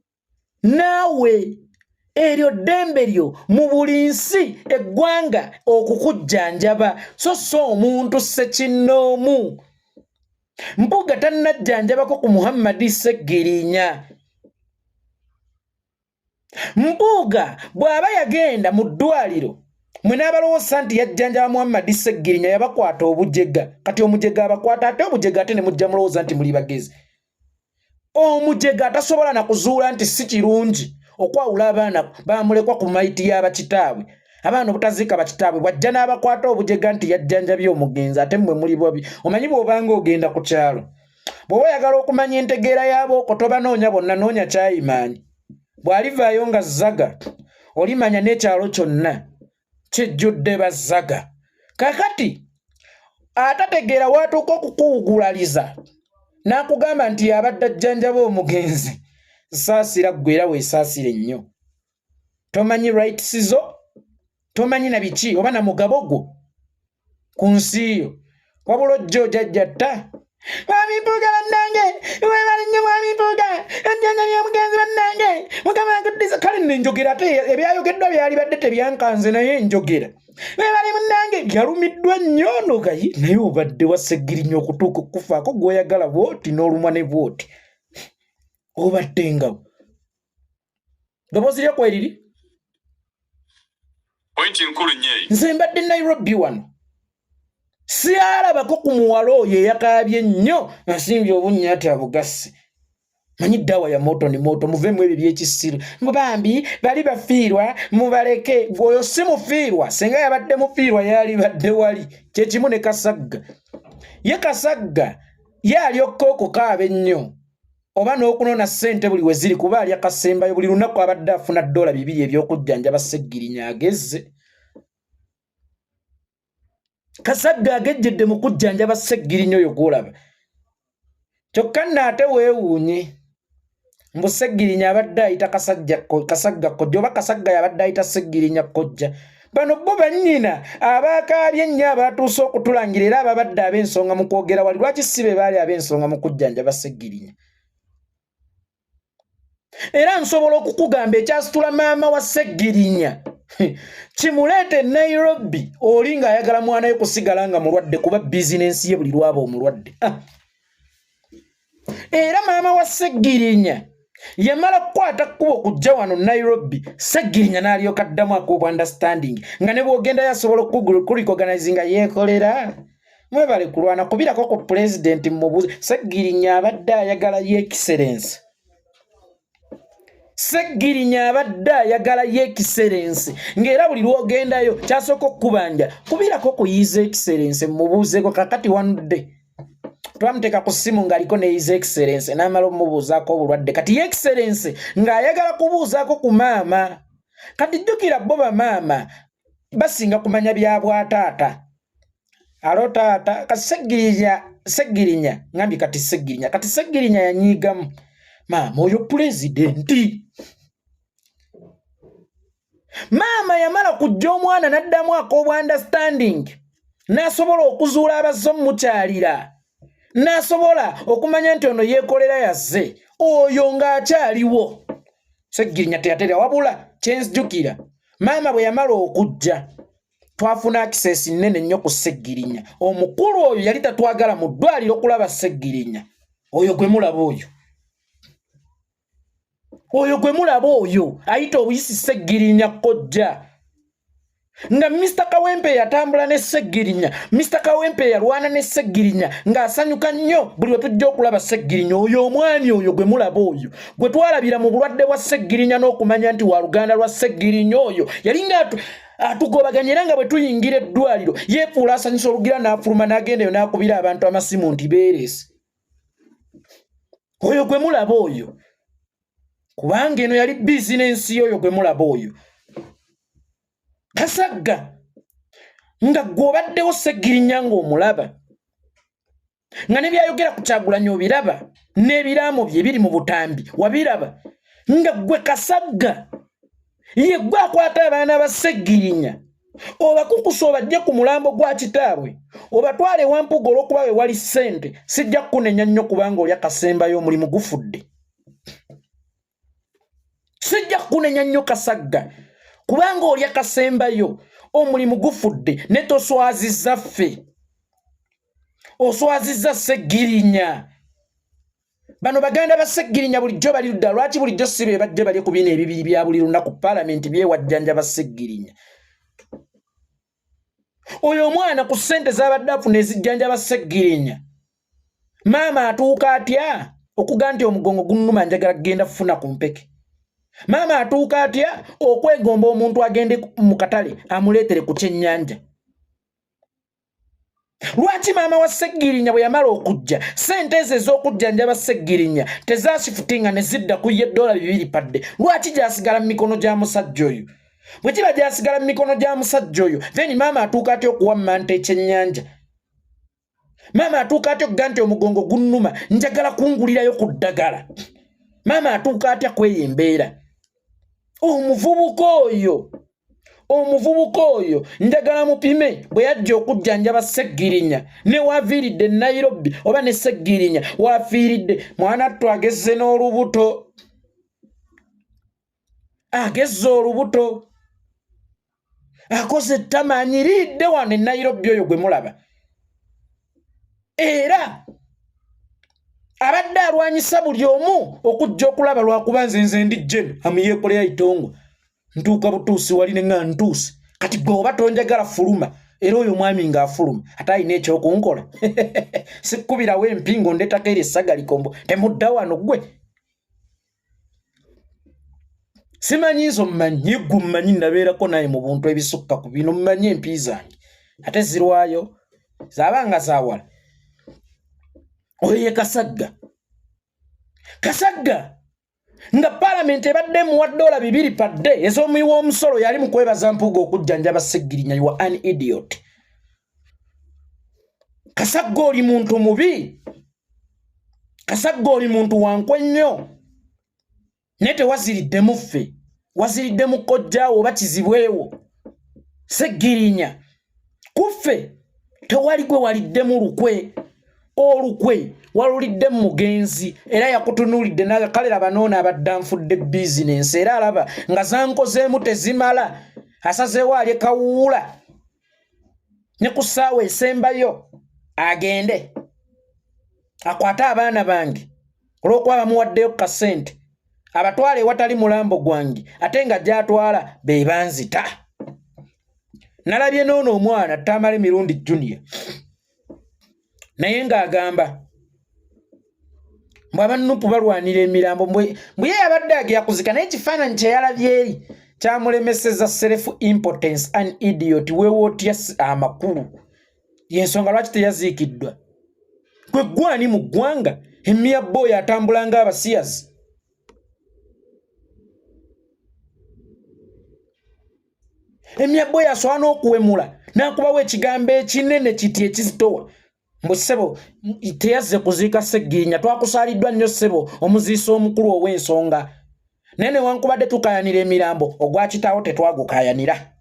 naawe eryo ddembe lyo mu buli nsi eggwanga okukujjanjaba, so omuntu ssekinnoomu. Mpuuga tannajjanjabako ku Muhammad Sseggirinya. Mpuuga bw'aba yagenda mu ddwaliro mwe n'abalowooza nti yajjanjaba Muhammad Sseggirinya yabakwata obujega. Kati omujega abakwata ate obujega ate ne mujja mulowooza nti muli bagezi. Omujega atasobola na kuzuula nti si kirungi okwawula abaana baamulekwa ku mayiti y'abakitaabwe, abaana obutaziika bakitaabwe, bw'ajja n'abakwata obujega nti yajjanjabye omugenzi. Ate mmwe muli bobi. Omanyi bw'obanga ogenda ku kyalo, bw'oba oyagala okumanya entegeera y'abooko tobanoonya bonna, noonya Kyayimaanyi. Bw'alivaayo nga Zaga olimanya n'ekyalo kyonna kijjudde Bazaga. kakati atategeera watuuka okukuwugulaliza n'akugamba nti abadde ajjanjaba omugenzi saasira ggwe era weesaasire nnyo tomanyi rights zo tomanyi na biki oba na mugabo gwo ku nsi yo wabula ojja ojajjatta Mwamimpuuga bannange webale nnyo mwamimpuuga ajjanjabya omugenzi bannange mukama akuddiza kale nno enjogera ate ebyayogeddwa byali badde tebyankanze naye enjogera webale munnange yalumiddwa nnyo ono gayi naye obadde waseggirinya okutuuka okufaako gw'oyagala bwoti n'olumwa ne bwoti obadde ngawo ddoboozi lyakwe eriri pointi nkulu nnyo eyo nze mbadde Nairobi wano siyalabako ku muwala oyo eyakaabye nnyo asimbye obunnya ati abugasi manyi ddawa ya moto ni moto muveemu ebyo byekisiru mubambi bali bafiirwa mubaleke oyo si mufiirwa senga yabadde mufiirwa yali badde wali kyekimu ne Kasagga ye Kasagga ye alyokka okukaaba ennyo oba n'okunona ssente buli we ziri kuba alya kasembayo buli lunaku abadde afuna $200 ebyokujjanjaba Sseggirinya agezze Kasagga agejjedde mu kujjanjaba Sseggirinya oyo gw'olaba kyokka nno ate weewuunye mbu Sseggirinya abadde ayita Kasagga kojja oba Kasagga yabadde ayita Sseggirinya kojja bano bo bannyina abaakaabye ennyo abaatuuse okutulangira era ababadde ab'ensonga mu kwogera wali lwaki si be baali ab'ensonga mu kujjanjaba Sseggirinya era nsobola okukugamba ekyasitula maama wa Sseggirinya kimuleete Nairobi oli ng'ayagala mwana we kusigala nga mulwadde kuba bizinensi ye buli lwaba omulwadde era maama wa Sseggirinya yamala kukwata kkubo kujja wano Nairobi Sseggirinya n'alyoka addamu ak'obu understanding nga ne bw'ogenda yasobola okulicoganize nga yeekolera mwebale kulwana kubirako ku pulezidenti mmubuuze Sseggirinya abadde ayagala ye excellence Sseggirinya abadde ayagala ye excellence ng'era buli lw'ogendayo kyasooka okukubanja kubirako kuyiza excellence mmubuuzeeko kakati wanudde twamuteeka ku ssimu ng'aliko ne yiza excellence n'amala omubuuzaako obulwadde kati ye excellence ng'ayagala kubuuzaako ku maama kati jjukira bo bamaama basinga kumanya bya bwataata alo taata kati Sseggirinya ngambye kati Sseggirinya yanyiigamu maama oyo pulezidenti maama yamala kujja omwana n'addamu ak'obu understanding n'asobola okuzuula abazze omukyalira n'asobola okumanya nti ono yeekolera yazze oyo ng'akyaliwo Sseggirinya teyatera wabula kyenzijukira maama bwe yamala okujja twafuna access nnene nnyo ku Sseggirinya omukulu oyo yali tatwagala mu ddwaliro okulaba Sseggirinya oyo gwe mulaba oyo gwe mulaba oyo ayita obuyisi Sseggirinya kojja nga Mr. Kawempe yatambula ne Sseggirinya Mr. Kawempe yalwana ne Sseggirinya ng'asanyuka nnyo buli we tujja okulaba Sseggirinya oyo omwami oyo gwe mulaba oyo gwe twalabira mu bulwadde bwa Sseggirinya n'okumanya nti wa luganda lwa Sseggirinya oyo yali nga atugobaganya era nga bwe tuyingira eddwaliro yeefuula asanyusa olugira n'afuluma n'agendayo n'akubira abantu amasimu nti beeresi oyo gwe mulaba oyo kubanga eno yali bizinensi oyo gwe mulaba oyo Kasagga nga gw'obaddewo Sseggirinya ng'omulaba nga ne byayogera ku Kyagulanyi obiraba n'ebiraamo bye biri mu butambi wabiraba nga gwe Kasagga ye gwe akwata abaana ba Sseggirinya obakukusa obajje ku mulambo gwa kitaabwe obatwale Wampuga olw'okuba we wali ssente sijja kukunenya nnyo kubanga olya kasembayo omulimu gufudde sijja kukunenya nnyo Kasagga kubanga olya kasembayo omulimu gufudde ne toswazizza ffe oswazizza Sseggirinya bano baganda ba Sseggirinya bulijjo bali ludda lwaki bulijjo si be bajje balye ku bino ebibiri bya buli lunaku paalamenti byewajjanjaba Sseggirinya oyo omwana ku ssente z'abadde afuna ezijjanjaba Sseggirinya maama atuuka atya okuga nti omugongo gunnuma njagala kugenda kufuna ku mpeke maama atuuka atya okwegomba omuntu agende mu katale amuleetere ku kyennyanja lwaki maama wa Sseggirinya bwe yamala okujja ssente ezo ez'okujjanjaba Sseggirinya tezaasifutinga ne zidda ku ye $200 padde lwaki gyasigala mu mikono gya musajja oyo bwe kiba gyasigala mu mikono gya musajja oyo then maama atuuka atya okuwamma nte ekyennyanja maama atuuka atya okuga nti omugongo gunnuma njagala kungulirayo ku ddagala maama atuuka atya kweyo embeera omuvubuka oyo njagala mupime bwe yajja okujjanjaba Sseggirinya ne waafiiridde Nairobi oba ne Sseggirinya waafiiridde mwana attu agezze n'olubuto agezze olubuto akoze ettama anyiridde wano e Nairobi oyo gwe mulaba era abadde alwanyisa buli omu okujja okulaba lwakuba nze ndi Jane amuyeekolera itongo ntuuka butuusi wali ne nga ntuusi kati gwe oba tonjagala fuluma era oyo mwami ng'afuluma ate alina ekyokunkola sikkubirawo empingo ndeetako eri essaga likombo temudda wano gwe simanyi nzo mmanyi gwe mmanyi nabeerako naye mu buntu ebisukka ku bino mmanyi empi zange ate zirwayo zaabanga zaawala oyo ye Kasagga nga Parliament ebadde muwa $200 per day ez'omuwi w'omusolo yali mu kwebaza Mpuuga okujjanjaba Sseggirinya. You are an idiot. Kasagga oli muntu mubi. Kasagga oli muntu wankwe nnyo. Naye tewaziridde muffe. Waziridde mu kojjaawo oba kizibwewo. Sseggirinya. Kuffe tewali gwe waliddemu lukwe. Olukwe walulidde mugenzi era yakutunuulidde nakalera banoona abadde anfudde bizinensi era alaba nga zankozeemu tezimala asazeewo alye kawuula ne ku ssaawa esembayo agende akwate abaana bange olw'okuba bamuwaddeyo kasente abatwala ewatali mulambo gwange ate nga gy'atwala be banzita. Nalabye n'ono omwana Tamale Mirundi Junior naye ng'agamba mbwe abannupu balwanira emirambo mbwe ye yabadde agera kuzika naye ekifaananyi kye yalabye eri kyamulemeseza self impotence an idiot weewootya amakulu yensonga lwaki teyaziikiddwa gwe gwani mu ggwanga Emmia Boy atambula ng'abasiyazi Emmia Boy asobola n'okuwemula n'akubawo ekigambo ekinene kiti ekizitowa mbu ssebo teyazze kuziika Sseggirinya twakusaaliddwa nnyo ssebo omuziisa omukulu ow'ensonga naye newankubadde tukayanira emirambo ogwa kitaawo tetwagukayanira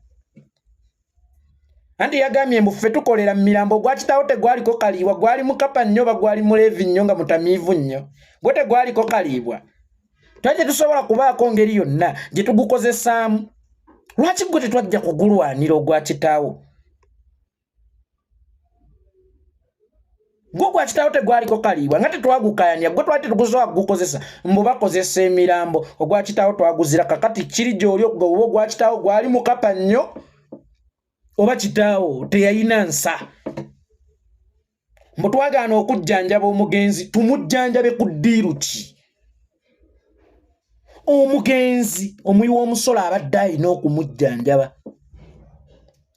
anti yagambye mbu ffe tukolera mu mirambo ogwa kitaawo tegwaliko kaliibwa gwali mukapa nnyo oba gwali muleevi nnyo nga mutamiivu nnyo gwe tegwaliko kaliibwa twajje tusobola kubaako ngeri yonna gye tugukozesaamu lwaki gwe tetwajja kugulwanira ogwa kitaawo gwe gwa kitaawo tegwaliko kaliibwa nga tetwagukayanya gwe twali tetukusobola kugukozesa mbu bakozesa emirambo ogwa kitaawo twaguzira kakati kiri gy'oli oba ogwa kitaawo gwali mukapa nnyo oba kitaawo teyayina nsa mbu twagaana okujjanjaba omugenzi tumujjanjabe ku ddiiru ki omugenzi omuwi w'omusolo abadde alina okumujjanjaba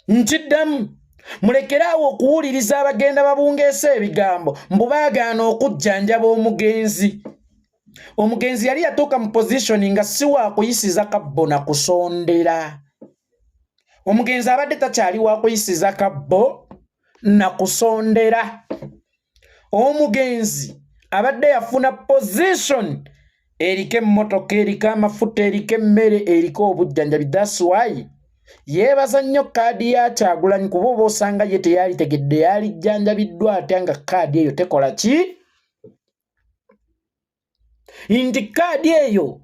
nkiddamu mulekeraawo okuwuliriza abagenda babungeesa ebigambo mbu baagaana okujjanjaba omugenzi yali yatuuka mu positioni nga si wa kuyisiza kabbo na kusondera omugenzi abadde takyali wa kuyisiza kabbo na kusondera omugenzi abadde yafuna position eriko emmotoka eriko amafuta eriko emmere eriko obujjanjabi. That's why yeebaza nnyo kaadi ya Kyagulanyi kuba oba osanga ye teyali tegedde yali jjanjabiddwa atya nga kaadi eyo tekola ki nti kaadi eyo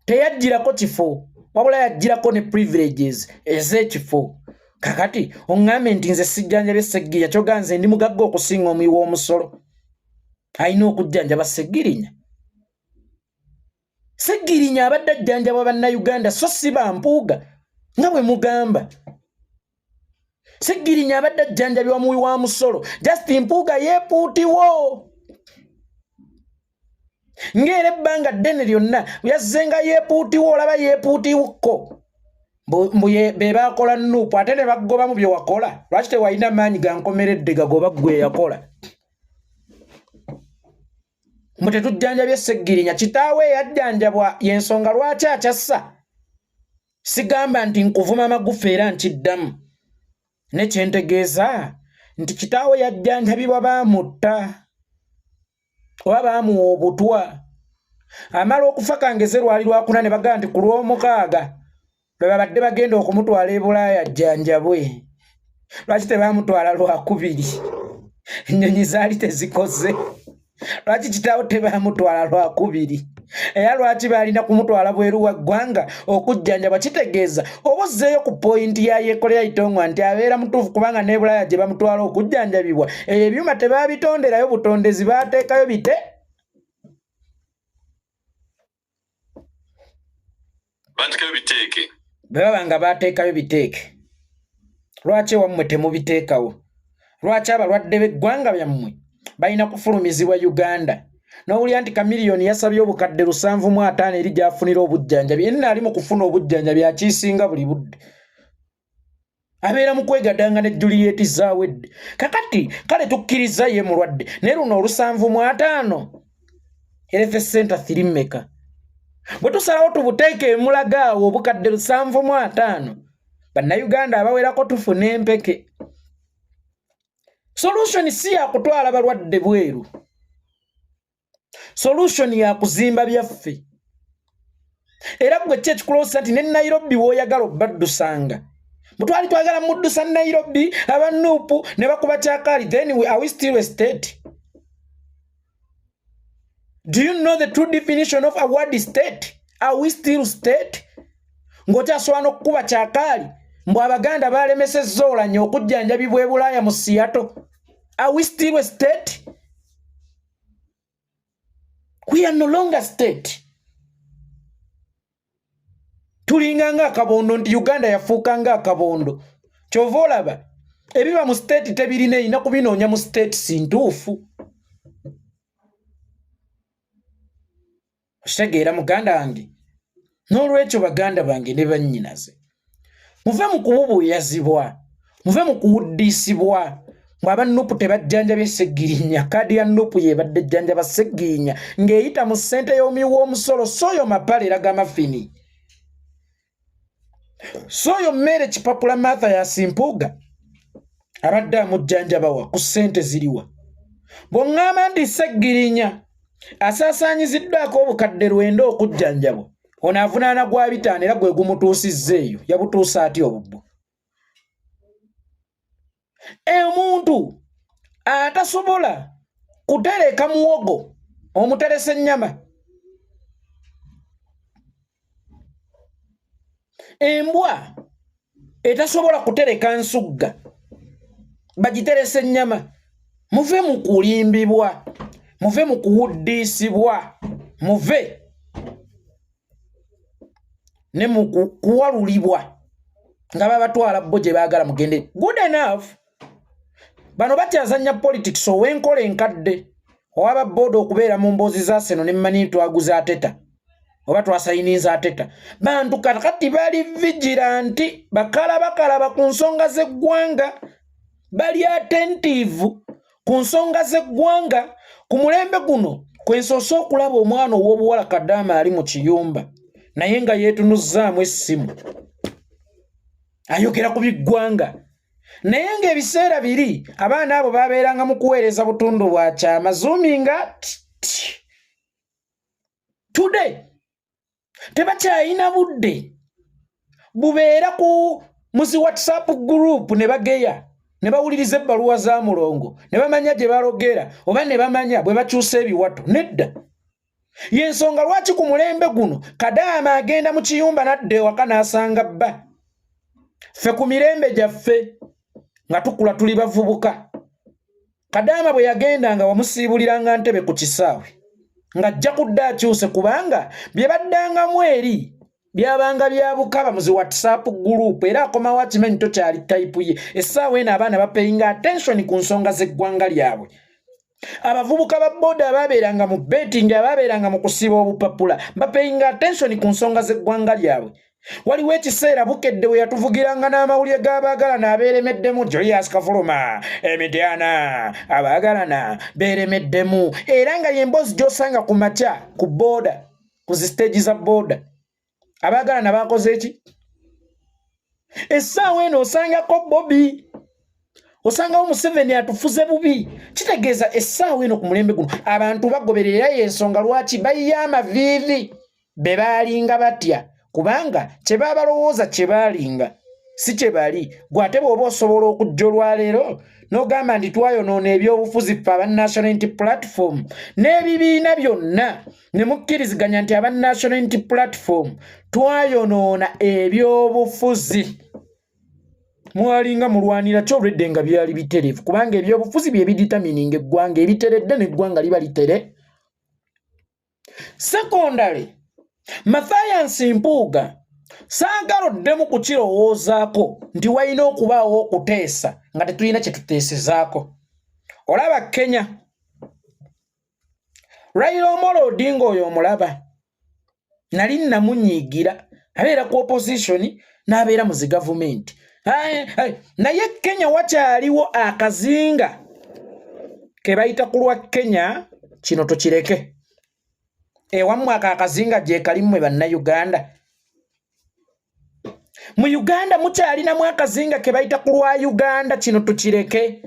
teyajjirako kifo wabula yajjirako ne privileges ez'ekifo. Kakati oŋŋambe nti nze sijjanjabye Sseggirinya kyoga nze ndi mugagga okusinga omuwi w'omusolo alina okujjanjaba Sseggirinya. Sseggirinya abadde ajjanjaba bannayuganda so si bampuuga nga bwe mugamba. Sseggirinya abadde ajjanjabibwa muwi wa musolo just Mpuuga yeepuutiwo ng'era ebbanga ddene lyonna yazzenga yeepuutiwo olaba yeepuutiwokko mbu be baakola Nuupu ate ne bagobamu bye wakola lwaki tewalina maanyi gankomeredde gagoba gwe yakola mbu tetujjanjabye Sseggirinya kitaawe yajjanjabwa yensonga lwaki akyassa sigamba nti nkuvuma magufa era nkiddamu ne kyentegeeza nti kitaawe yajjanjabibwa baamutta oba baamuwa obutwa amala okufa kangeze lwali lwakuna ne bagamba nti ku lw'omukaaga lwe babadde bagenda okumutwala e Bulaaya ajjanjabwe lwaki tebaamutwala lwakubiri ennyonyi zaali tezikoze lwaki kitaawo tebaamutwala lwakubiri era lwaki baalina kumutwala bweru wa ggwanga okujjanjabwa kitegeeza oba ozzeeyo ku poyinti yayeekolera itongwa nti abeera mutuufu kubanga ne Bulaaya gye bamutwala okujjanjabibwa ebyo ebyuma tebaabitonderayo butondezi baateekayo bite bwe baba nga baateekayo biteeke lwaki wammwe temubiteekawo lwaki abalwadde b'eggwanga byammwe balina kufulumizibwa Uganda n'owulira nti Kamiliyoni yasabye obukadde 750 eri gy'afunira obujjanjabi yenna ali mu kufuna obujjanjabi akiisinga buli budde abeera mu kwegadanga ne Juliet zaawedde kakati kale tukkiriza ye mulwadde naye luno 750 Health Center 3 mmeka bwe tusalawo tubuteeke emulaga awo obukadde 750 bannayuganda abawerako tufuna empeke solution si ya kutwala balwadde bweru solution ya kuzimba byaffe era gwe kyekikulosa nti ne Nairobi w'oyagala obaddusanga mutwali twagala muddusa Nairobi abanuupu ne bakuba kyakaali then are we still a state? Do you know the true definition of a word state? Are we still state? Ng'okyasobola n'okukuba kyakaali mbu Abaganda baalemesezza Oulanya okujjanjabibwa e Bulaaya mu Seattle. Are we still a state? We are no longer state. Tulinga nga akabondo nti Uganda yafuuka nga akabondo. Kyova olaba ebiba mu state tebirina erina kubinoonya mu state sintuufu. Ositegeera muganda wange n'olwekyo baganda bange ne bannyinaze muve mu kububuyazibwa muve mu kuwuddiisibwa mwaba Nuupu tebajjanjabye Sseggirinya kaadi ya Nuupu yebadde ejjanjaba Sseggirinya ng'eyita mu ssente y'omi w'omusolo soyo mapale eraga mafini soyo mmere Kipapula Martha yasimpuuga abadde amujjanjabawa ku ssente ziriwa bw'oŋŋamba nti Sseggirinya asaasaanyiziddwako obukadde 9 okujjanjabwa ono avunaana gwa 5 era gwe gumutuusizza eyo yabutuusa ati obubbo omuntu atasobola kutereka muwogo omuteresa ennyama embwa etasobola kutereka nsugga bagiteresa ennyama muve mu kulimbibwa muve mu kuwuddiisibwa muve ne mu kuwalulibwa nga babatwala bo gye baagala mugende good enough bano bakyazanya politics ow'enkola enkadde owaba boda okubeera mu mboozi za Seno ne mmanyi twaguza ateta oba twasayiniza ateta bantu kakati bali vigilanti bakalaba ku nsonga z'eggwanga bali attentive ku nsonga z'eggwanga ku mulembe guno kwensoose okulaba omwana ow'obuwala Kadaama ali mu kiyumba naye nga yeetunuzzaamu essimu ayogera ku biggwanga naye ng'ebiseera biri abaana abo babeeranga mu kuweereza butundu bwa kyama zoominga today tebakyayina budde bubeera ku muzi WhatsApp group ne bageya ne bawuliriza ebbaluwa za mulongo ne bamanya gye balogera oba ne bamanya bwe bakyusa ebiwato nedda yensonga lwaki ku mulembe guno Kadaama agenda mu kiyumba nadda ewaka n'asanga bba ffe ku mirembe gyaffe nga tukula tuli bavubuka Kadaama bwe yagendanga wamusiibuliranga ntebe ku kisaawe ng'ajja kudda akyuse kubanga bye baddangamu eri byabanga bya bukaba muzi WhatsApp group era akomawo akimanyi tokyali type ye essaawa eno abaana bapayinga attention ku nsonga z'eggwanga lyabwe abavubuka ba boda ababeeranga mu betting ababeeranga mu kusiba obupapula bapayinga attention ku nsonga z'eggwanga lyabwe waliwo ekiseera bukedde we yatuvugiranga n'amawulire g'abaagalana abeeremeddemu Julius Kafuluma Emidiana abaagalana beeremeddemu era nga yemboozi gy'osanga ku makya ku boda ku zi stage za boda abaagalana bakoze eki essaawa eno osangako Bobby, osangawo Museveni atufuze bubi. Kitegeeza essaawa eno ku mulembe guno abantu bagoberera y'ensonga lwaki bayiya amaviivi be baalinga batya, kubanga kye baabalowooza kye baalinga si kye bali. Gwate bw'oba osobola okujja olwaleero n'ogamba nti twayonoona ebyobufuzi ffe aba National Unity Platform n'ebibiina byonna ne mukkiriziganya nti aba National Unity Platform twayonoona ebyobufuzi, mwalinga mulwanira ky'olwedde nga byali bitereevu, kubanga ebyobufuzi bye biditamininga eggwanga, ebiteredde n'eggwanga liba litere. Secondary, Mathias Mpuuga saagala oddemu kukirowoozaako nti walina okubaawo okuteesa nga tetulina kye tuteesezaako. Olaba Kenya, Raila Amolo Odinga oyo omulaba, nali namunyiigira abeera ku opposition n'abeera mu zi gavumenti. Naye Kenya wakyaliwo akazinga ke bayita ku lwa Kenya, kino tukireke. Ewammwe akazinga gye kalimmwe bannayuganda. Mu Uganda mukyalinamu akazinga ke bayita ku lwa Uganda, kino tukireke.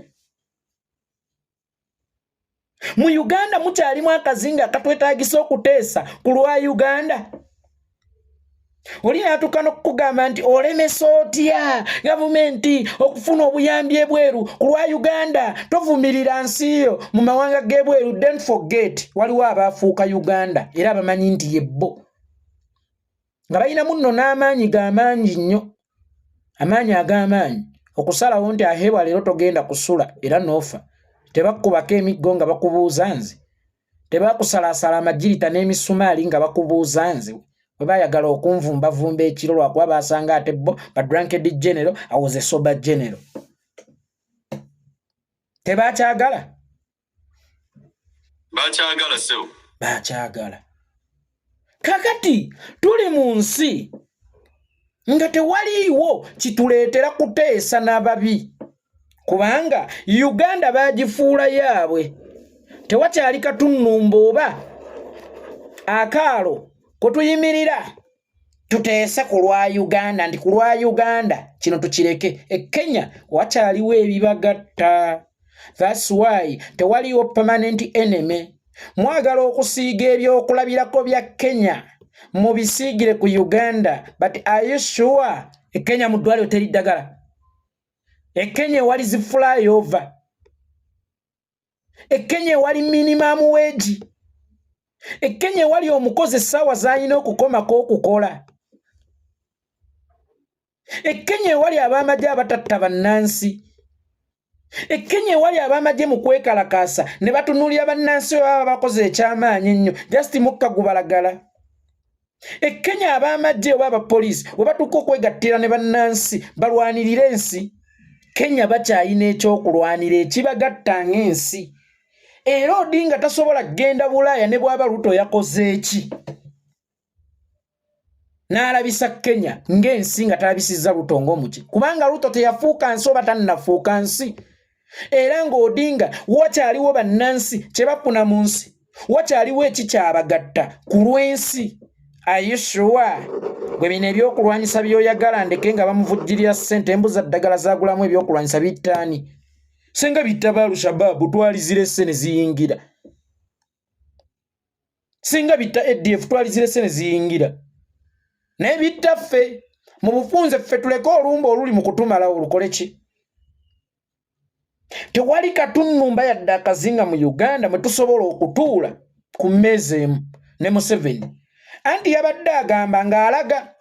Mu Uganda mukyalimu akazinga katwetaagisa okuteesa ku lwa Uganda. Oli natuuka n'okugamba nti olemesa otya gavumenti okufuna obuyambi ebweru ku lwa Uganda, tovumirira nsi yo mu mawanga g'ebweru. Don't forget waliwo abaafuuka Uganda era abamanyi nti yebbo nga balina munno n'amaanyi g'amaanyi nnyo, amaanyi ag'amaanyi okusalawo nti aheebwa leero togenda kusula era n'ofa. Tebakubako emiggo nga bakubuuza nze, tebakusalaasala amagirita n'emisumaali nga bakubuuza nze. Bwe baayagala okunvumbavumba ekiro lwakuba baasanga ate bo ba drunkard general, I was a sober general. Tebakyagala? Bakyagala sewo. Bakyagala. Kakati tuli mu nsi nga tewaliiwo kituleetera kuteesa n'ababi, kubanga Uganda baagifuula yaabwe. Tewakyali katunnumba oba akaalo kutuyimirira tuteese ku lwa Uganda, ndi ku lwa Uganda, kino tukireke. Kenya wakyaliwo ebibagatta. That's why tewaliwo permanent enemy. Mwagala okusiiga ebyokulabirako bya Kenya mubisiigire ku Uganda, but are you sure Kenya mu ddwaliro teri ddagala? Kenya wali zi flyover, Kenya wali minimum wage, Kenya wali omukozi essaawa z'alina okukomako okukola, Kenya wali ab'amagye abatatta bannansi, Kenya wali ab'amagye mu kwekalakaasa ne batunuulira bannansi baba bakoze ekyamaanyi ennyo, just mukka gubalagala. Kenya ab'amagye oba abapoliisi bwe batuuka okwegattira ne bannansi balwanirira ensi, Kenya bakyalina ekyokulwanira ekibagatta ng'ensi. Era Odinga tasobola kgenda Bulaaya ne bw'aba Ruto yakoze eki, n'alabisa Kenya ng'ensi nga talabisizza Ruto ng'omuki, kubanga Ruto teyafuuka nsi oba tannafuuka nsi. Era ng'Odinga wakyaliwo bannansi kye bafuna mu nsi, wakyaliwo ekikyabagatta ku lw'ensi. Are you sure? Gwe bino ebyokulwanyisa by'oyagala ndeke nga bamuvujjirira ssente, embuza ddagala zaagulamu ebyokulwanyisa bittaani. Senga bitta ba Al-Shabaab twalizira esse ne ziyingira. Singa bitta ADF twalizira esse ne ziyingira. Naye bitta ffe mu bufunze, ffe tuleke olumba oluli mu kutumalawo olukole ki? Tewali katunnumba yadde akazinga mu Uganda mwe tusobola okutuula ku mmeeza emu ne Museveni. Anti yabadde agamba ng'alaga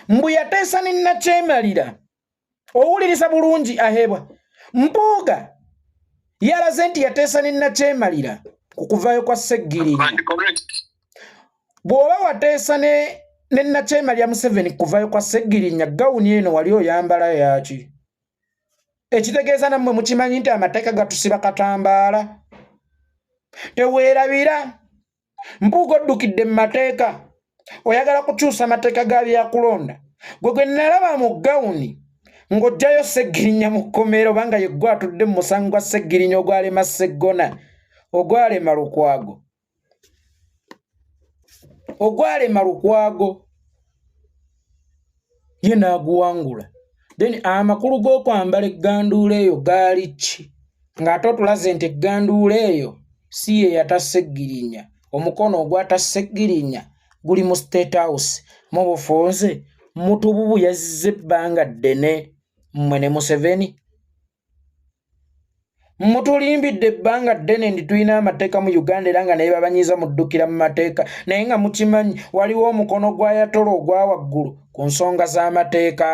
mbu yateesa ne Nakyemalira. Owuliriza bulungi aheebwa. Mpuuga yalaze nti yateesa ne Nakyemalira ku kuvaayo kwa Sseggirinya. Bw'oba wateesa ne Nakyemalira Museveni kuvaayo kwa Sseggirinya, gawuni eno wali oyambala yaki? Ekitegeeza nammwe mukimanyi nti amateeka gatusiba katambaala. Teweerabira. Mpuuga oddukidde mu mateeka, oyagala kukyusa amateeka ga byakulonda. Gwe nalaba mu gawuni ng'ojjayo Sseggirinya mu kkomero, banga ye gwe atudde mu musango gwa Sseggirinya ogwalema Sseggona, ogwalema Lukwago, ogwalema Lukwago, ye n'aguwangula. then amakulu g'okwambala egganduula eyo gaali ki ng'ate otulaze nti egganduula eyo si ye yatasse Girinya omukono ogwatasse Girinya guli mu State House mu bufunze mutububu yazizza ebbanga ddene mmwe ne Museveni mutulimbidde ebbanga ddene ndi tulina amateeka mu Uganda era nga naye babanyiza muddukira mu mateeka naye nga mukimanyi waliwo omukono gwa Yatolo ogwa waggulu ku nsonga z'amateeka